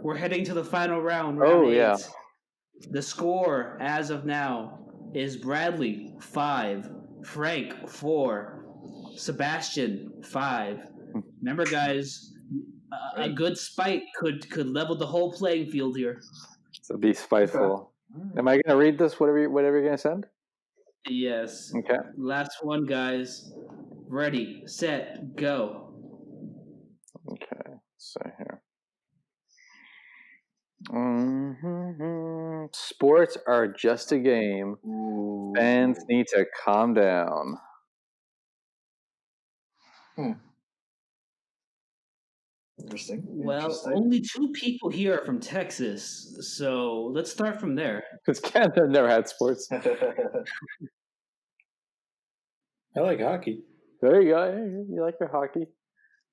we're heading to the final round. Oh, round 8. yeah. The score as of now is Bradley 5, Frank 4, Sebastian 5. Remember, guys, a good spite could level the whole playing field here. So be spiteful. Am I gonna read this? Whatever you're gonna send? Yes. Okay. Last one, guys. Ready, set, go. Okay. So here. Mm-hmm. Sports are just a game. Ooh. Fans need to calm down. Interesting. Well, Interesting. only 2 people here are from Texas, so let's start from there. Because Canada never had sports. I like hockey. There you go. You like your hockey.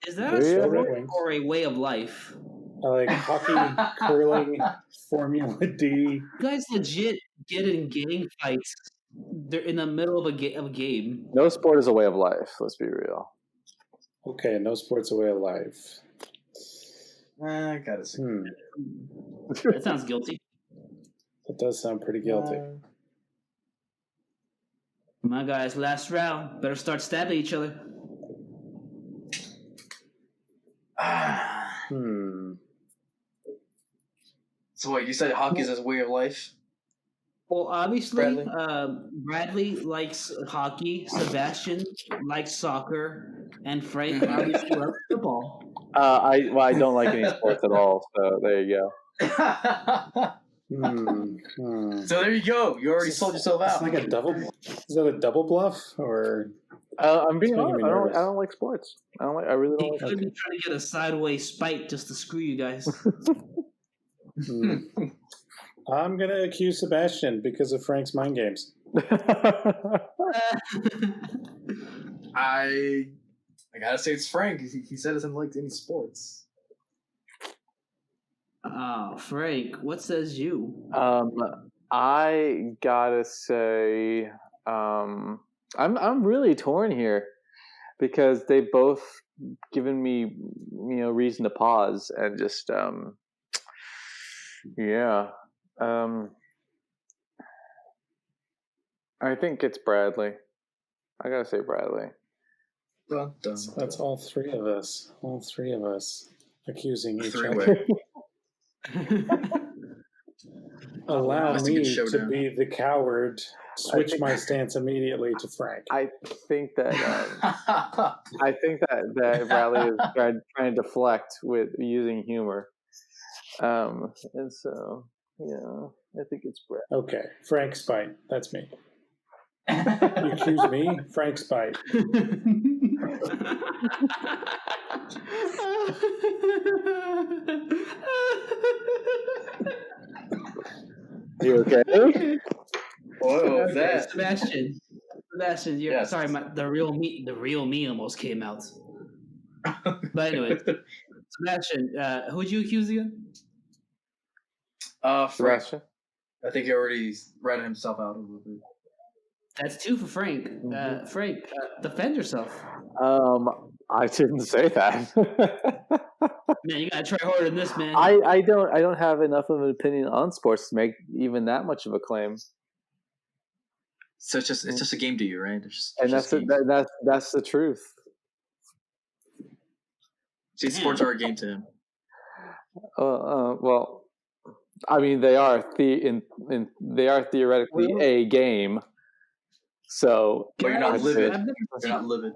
Is that a Yeah. sport Red Wings. or a way of life? I like hockey, curling, Formula D. You guys legit get in gang fights. They're in the middle of a game. No sport is a way of life. Let's be real. Okay, no sports a way of life. I gotta see. That sounds guilty. That does sound pretty guilty. My guys, last round. Better start stabbing each other. Hmm. So wait, you said hockey's as a way of life? Well, obviously, Bradley? Bradley likes hockey, Sebastian likes soccer, and Frank Mhm. obviously loves football. I don't like any sports at all. So there you go. So there you go. You already sold yourself It's out. like a double. Is that a double bluff or? I'm being It's making honest. me I nervous. don't like sports. I really He don't like. could be trying to get a sideways spite just to screw you guys. Hmm. I'm gonna accuse Sebastian because of Frank's mind games. I gotta say it's Frank. He said he doesn't like any sports. Frank, what says you? I gotta say, I'm really torn here because they both given me reason to pause and just yeah. I think it's Bradley. I gotta say Bradley. Dun, dun, That's all three of us. All three of us accusing each other. Three-way. Allow That's a me good to showdown. be the coward. Switch think- my stance immediately to Frank. I think that that Bradley is trying to deflect with using humor, and so I think it's Brad. Okay, Frank spite. That's me. You accuse me, Frank spite. You okay? What was Okay, that? Sebastian, you're Yes. sorry. The real me almost came out. But anyway, Sebastian, who'd you accuse again? Frank. Sebastian. I think he already ratted himself out a little bit. That's 2 for Frank. Frank, defend yourself. I didn't say that. Man, you gotta try harder than this, man. I don't have enough of an opinion on sports to make even that much of a claim. So it's just a game to you, right? And that's the truth. See, sports are a game to him. Well, I mean they are theoretically a game. So But you're not Guys, livid. I've never You're seen- not livid.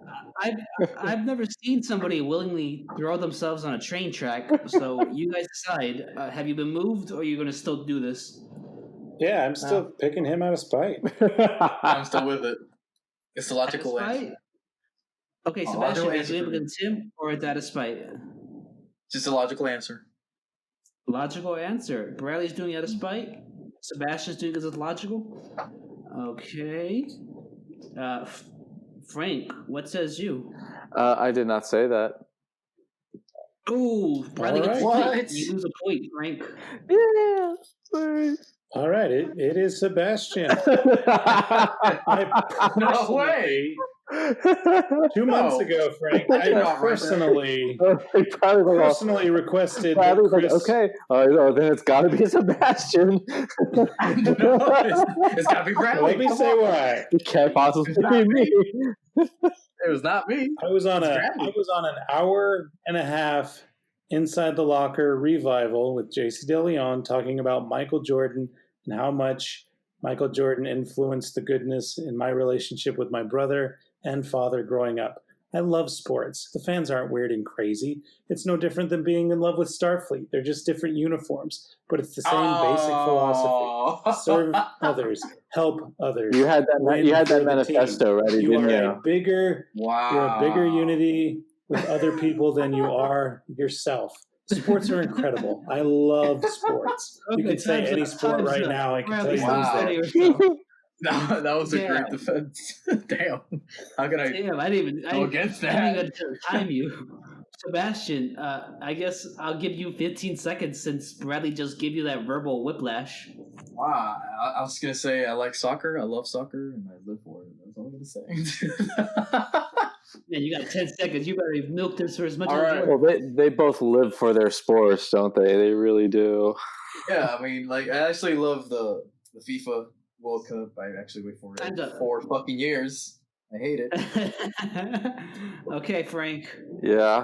I've never seen somebody willingly throw themselves on a train track. So you guys decide. Have you been moved, or are you going to still do this? Yeah, I'm still picking him out of spite. I'm still with it. It's the logical Out of answer. spite? Okay, Oh, Sebastian, logical are you answer doing for it me. against him, or is that a spite? Just a logical answer. Logical answer. Bradley's doing it out of spite. Sebastian's doing it as logical. Okay. Frank, what says you? I did not say that. Ooh, Bradley gets a All point. right. You lose a point, Frank. Yeah. Sorry. All right, it is Sebastian. No way. 2 months No. ago, Frank, I did I not write that. personally requested that Bradley's like, Chris. okay, then it's got to be Sebastian. No, it's gotta be Bradley. Let me Come say on. why. It can't possibly be me. It was not me. I was on It's an Bradley. hour and a half inside the locker revival with JC DeLeon talking about Michael Jordan and how much Michael Jordan influenced the goodness in my relationship with my brother and father growing up. I love sports. The fans aren't weird and crazy. It's no different than being in love with Starfleet. They're just different uniforms, but it's the same basic philosophy. Serve others, help others. You had that. win You had for that the manifesto ready, You didn't are you? a bigger Wow. You're a bigger unity with other people than you are yourself. Sports are incredible. I love sports. You Okay, could say time's any up, sport time's right up. now. I can tell Bradley, you Wow. who's stop there. yourself. No, that was a Damn. great defense. Damn. How can I Damn, I didn't even. go against I didn't that? even time you. Sebastian, I guess I'll give you 15 seconds since Bradley just gave you that verbal whiplash. Wow. I was gonna say I like soccer. I love soccer, and I live for it. That's all I'm gonna say. Man, you got 10 seconds. You better milk this for as much All as right. you want. Well, they both live for their sports, don't they? They really do. Yeah, I mean, like, I actually love the FIFA World Cup. I actually wait for it Time's up. 4 fucking years. I hate it. Okay, Frank. Yeah.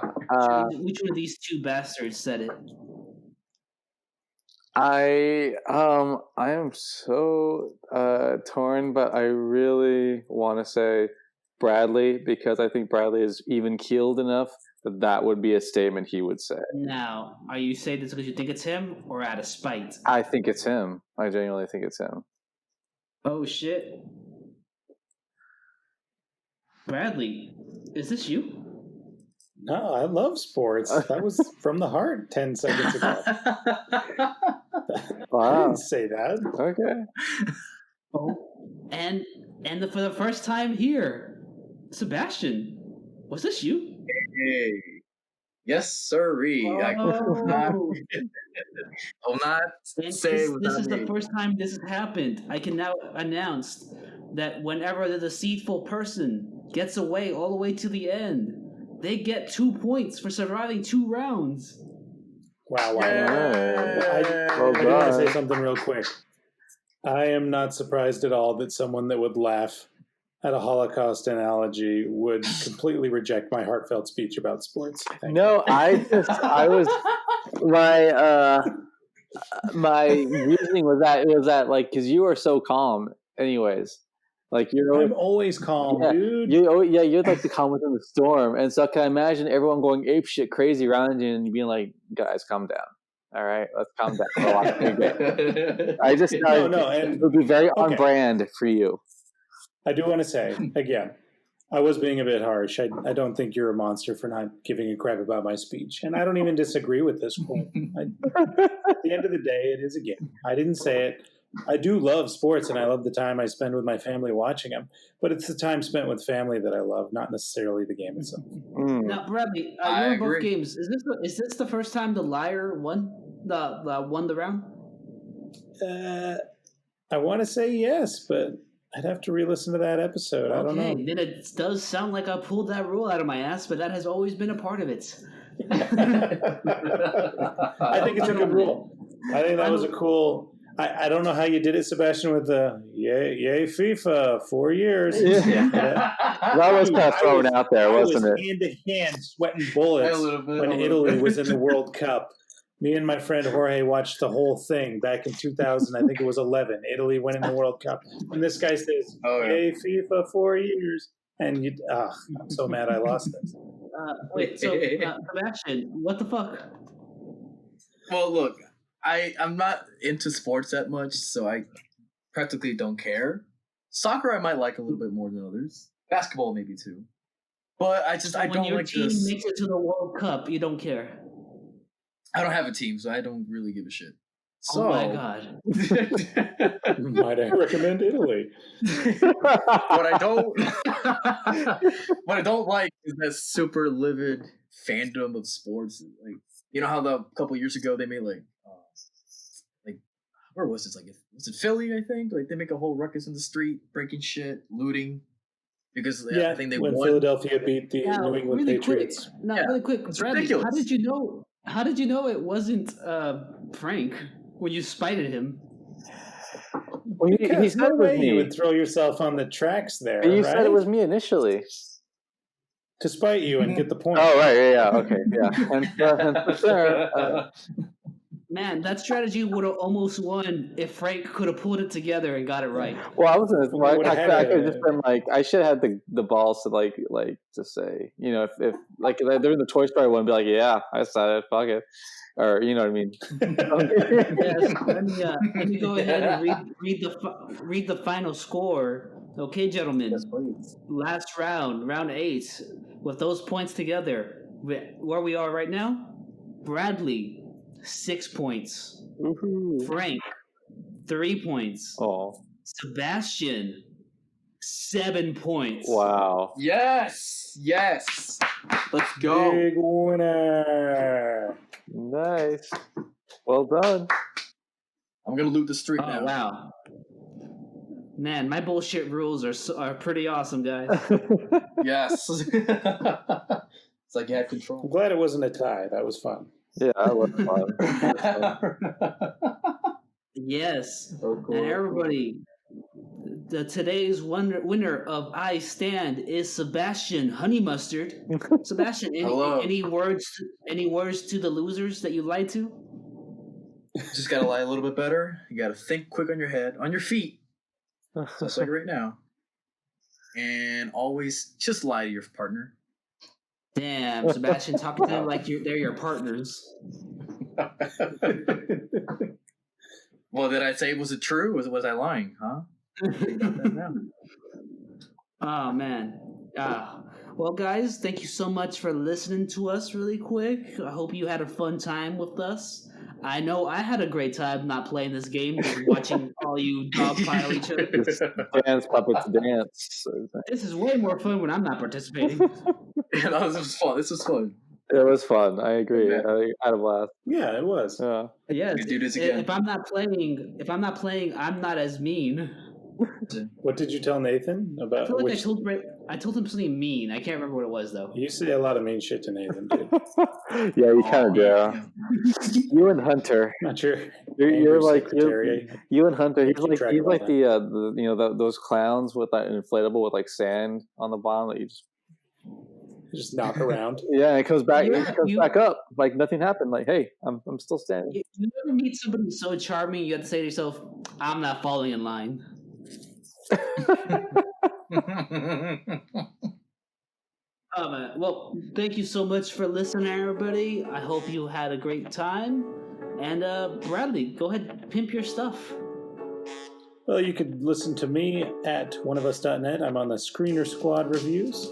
Which one of these two bastards said it? I am so torn, but I really want to say Bradley because I think Bradley is even keeled enough that that would be a statement he would say. Now, are you saying this because you think it's him or out of spite? I think it's him. I genuinely think it's him. Oh shit. Bradley, is this you? No, I love sports. That was from the heart 10 seconds ago. I Wow. didn't say that. Okay. Oh. And for the first time here, Sebastian, was this you? Hey. Yes, sirree. I will not say This is me. the first time this has happened. I can now announce that whenever the deceitful person gets away all the way to the end, they get 2 points for surviving 2 rounds. Wow. Well I do want to done. say something real quick. I am not surprised at all that someone that would laugh at a Holocaust analogy would completely reject my heartfelt speech about sports. Thank No, I was my reasoning was that like because you are so calm, anyways. Like you're I'm always calm, yeah, dude. you're like the calm within the storm, and so I can imagine everyone going ape shit crazy around you and you being like, "Guys, calm down. All right, let's calm down." I just No, it and would be very on okay. brand for you. I do want to say again, I was being a bit harsh. I don't think you're a monster for not giving a crap about my speech, and I don't even disagree with this quote. At the end of the day, it is a game. I didn't say it. I do love sports, and I love the time I spend with my family watching them. But it's the time spent with family that I love, not necessarily the game itself. Now, Bradley, you I were in both agree. games. Is this the first time the liar won the round? I want to say yes, but I'd have to re-listen to that episode. I don't know. Okay, then it does sound like I pulled that rule out of my ass, but that has always been a part of it. I think it's a good rule. I think that was a cool. I don't know how you did it, Sebastian, with the yay FIFA 4 years. Yeah. That was kind of thrown out there, wasn't it? Hand to hand, sweating bullets when Italy was in the World Cup. Me and my friend Jorge watched the whole thing back in 2000. I think it was 11. Italy winning the World Cup, and this guy says, "Yay FIFA 4 years," and I'm so mad I lost this. Wait, so Sebastian, what the fuck? Well, look, I'm not into sports that much, so I practically don't care. Soccer I might like a little bit more than others. Basketball maybe too. But I When don't your like team this. makes it to the World Cup, you don't care. I don't have a team, so I don't really give a shit. So, Oh my god. Might I recommend Italy? what I don't like is that super livid fandom of sports. Like, you know how a couple years ago they made like where was this? Like, was it Philly? I think like they make a whole ruckus in the street, breaking shit, looting, because I think they when won. Philadelphia beat the Now, New England really Patriots. quick. No, really quick. It's Bradley, ridiculous. How did you know it wasn't Frank when you spited him? Well, he Because said no it was way you me. would throw yourself on the tracks there, You right? said it was me initially. To spite you and get the point. Oh right, yeah, okay, yeah. Man, that strategy would have almost won if Frank could have pulled it together and got it right. Well, I wasn't. We would've had I could a- have just been like, I should have had the balls to like to say, you know, if like if they're in the Toy Story one, be like, yeah, I said it, fuck it, or you know what I mean. Yes, let me go ahead and read the final score. Okay, gentlemen. Last round, round 8. With those points together, where we are right now, Bradley, 6 points. Woohoo. Frank, 3 points. Oh Sebastian, 7 points. wow! Yes. Let's go. Big winner. Nice. Well done. I'm gonna loot the street Oh now. wow. Man, my bullshit rules are pretty awesome, guys. Yes. It's like you had I'm control. glad it wasn't a tie. That was fun. Yeah, that was fun. Yes. Oh, cool. And everybody, today's winner of I Stand is Sebastian Honey Mustard. Sebastian, Hello. any words to the losers that you'd like to? Just gotta lie a little bit better. You gotta think quick on your feet, just like right now. And always just lie to your partner. Damn, Sebastian, talking to them like they're your partners. Well, did I say, was it true? Was I lying? Huh? Think about that now. Oh man. Well, guys, thank you so much for listening to us really quick. I hope you had a fun time with us. I know I had a great time not playing this game, just watching all you dogpile each other. Dance puppets dance. This is way more fun when I'm not participating. Yeah, this was fun. This was fun. It was fun. I agree. Yeah. I had a blast. Yeah, it was. Yeah. Yes. We do this again. If I'm not playing, I'm not as mean. What did you tell Nathan I about? feel like Which, I told him something mean. I can't remember what it was though. you say a lot of mean shit to Nathan, dude. Yeah, you kind of do. Yeah. You and Hunter. Not sure. You're like secretary. you and Hunter. He's Keep like track he's of all like the those clowns with that inflatable with like sand on the bottom that you Just knock around. yeah, it comes back. Yeah, it comes back up like nothing happened. Like, hey, I'm still standing. You ever meet somebody so charming, you have to say to yourself, "I'm not falling in line." Well, thank you so much for listening, everybody. I hope you had a great time. And Bradley, go ahead, pimp your stuff. Well, you could listen to me at oneofus.net. I'm on the Screener Squad reviews.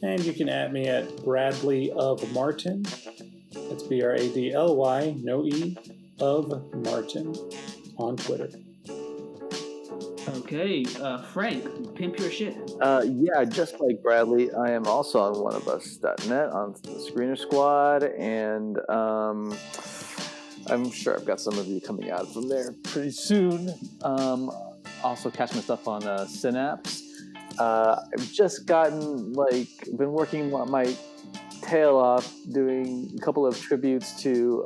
And you can at me at Bradley of Martin. That's Bradly, no E, of Martin on Twitter. Okay, Frank, pimp your shit. Yeah, just like Bradley, I am also on oneofus.net on the Screener Squad, and I'm sure I've got some of you coming out from there pretty soon. Also catch my stuff on Synapse. I've just been working my tail off doing a couple of tributes to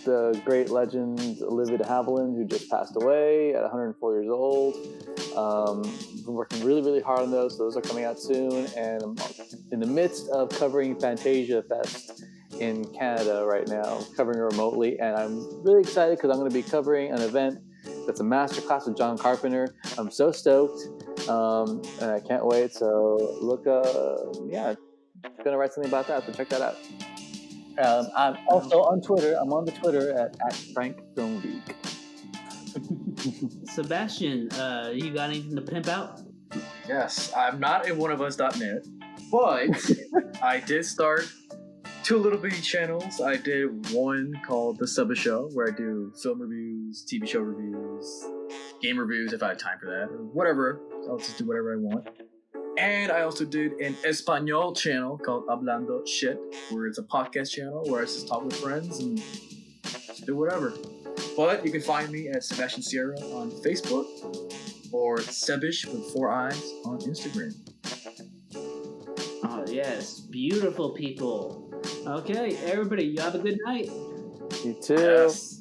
the great legend Olivia de Havilland, who just passed away at 104 years old. Been working really, really hard on those. So those are coming out soon. And I'm in the midst of covering Fantasia Fest in Canada right now, covering it remotely. And I'm really excited because I'm going to be covering an event that's a masterclass with John Carpenter. I'm so stoked. And I can't wait. So look, going to write something about that. So check that out. I'm also on Twitter. I'm on the Twitter at FrankFilmGeek. Sebastian, you got anything to pimp out? Yes, I'm not in oneofus.net, but I did start 2 little bitty channels. I did one called The Subba Show, where I do film reviews, TV show reviews, game reviews if I have time for that, or whatever. I'll just do whatever I want. And I also did an Espanol channel called Hablando Shit, where it's a podcast channel where I just talk with friends and just do whatever. But you can find me at Sebastian Sierra on Facebook or Sebish with 4 eyes on Instagram. Oh, yes. Beautiful people. Okay, everybody, you have a good night. You too. Yes.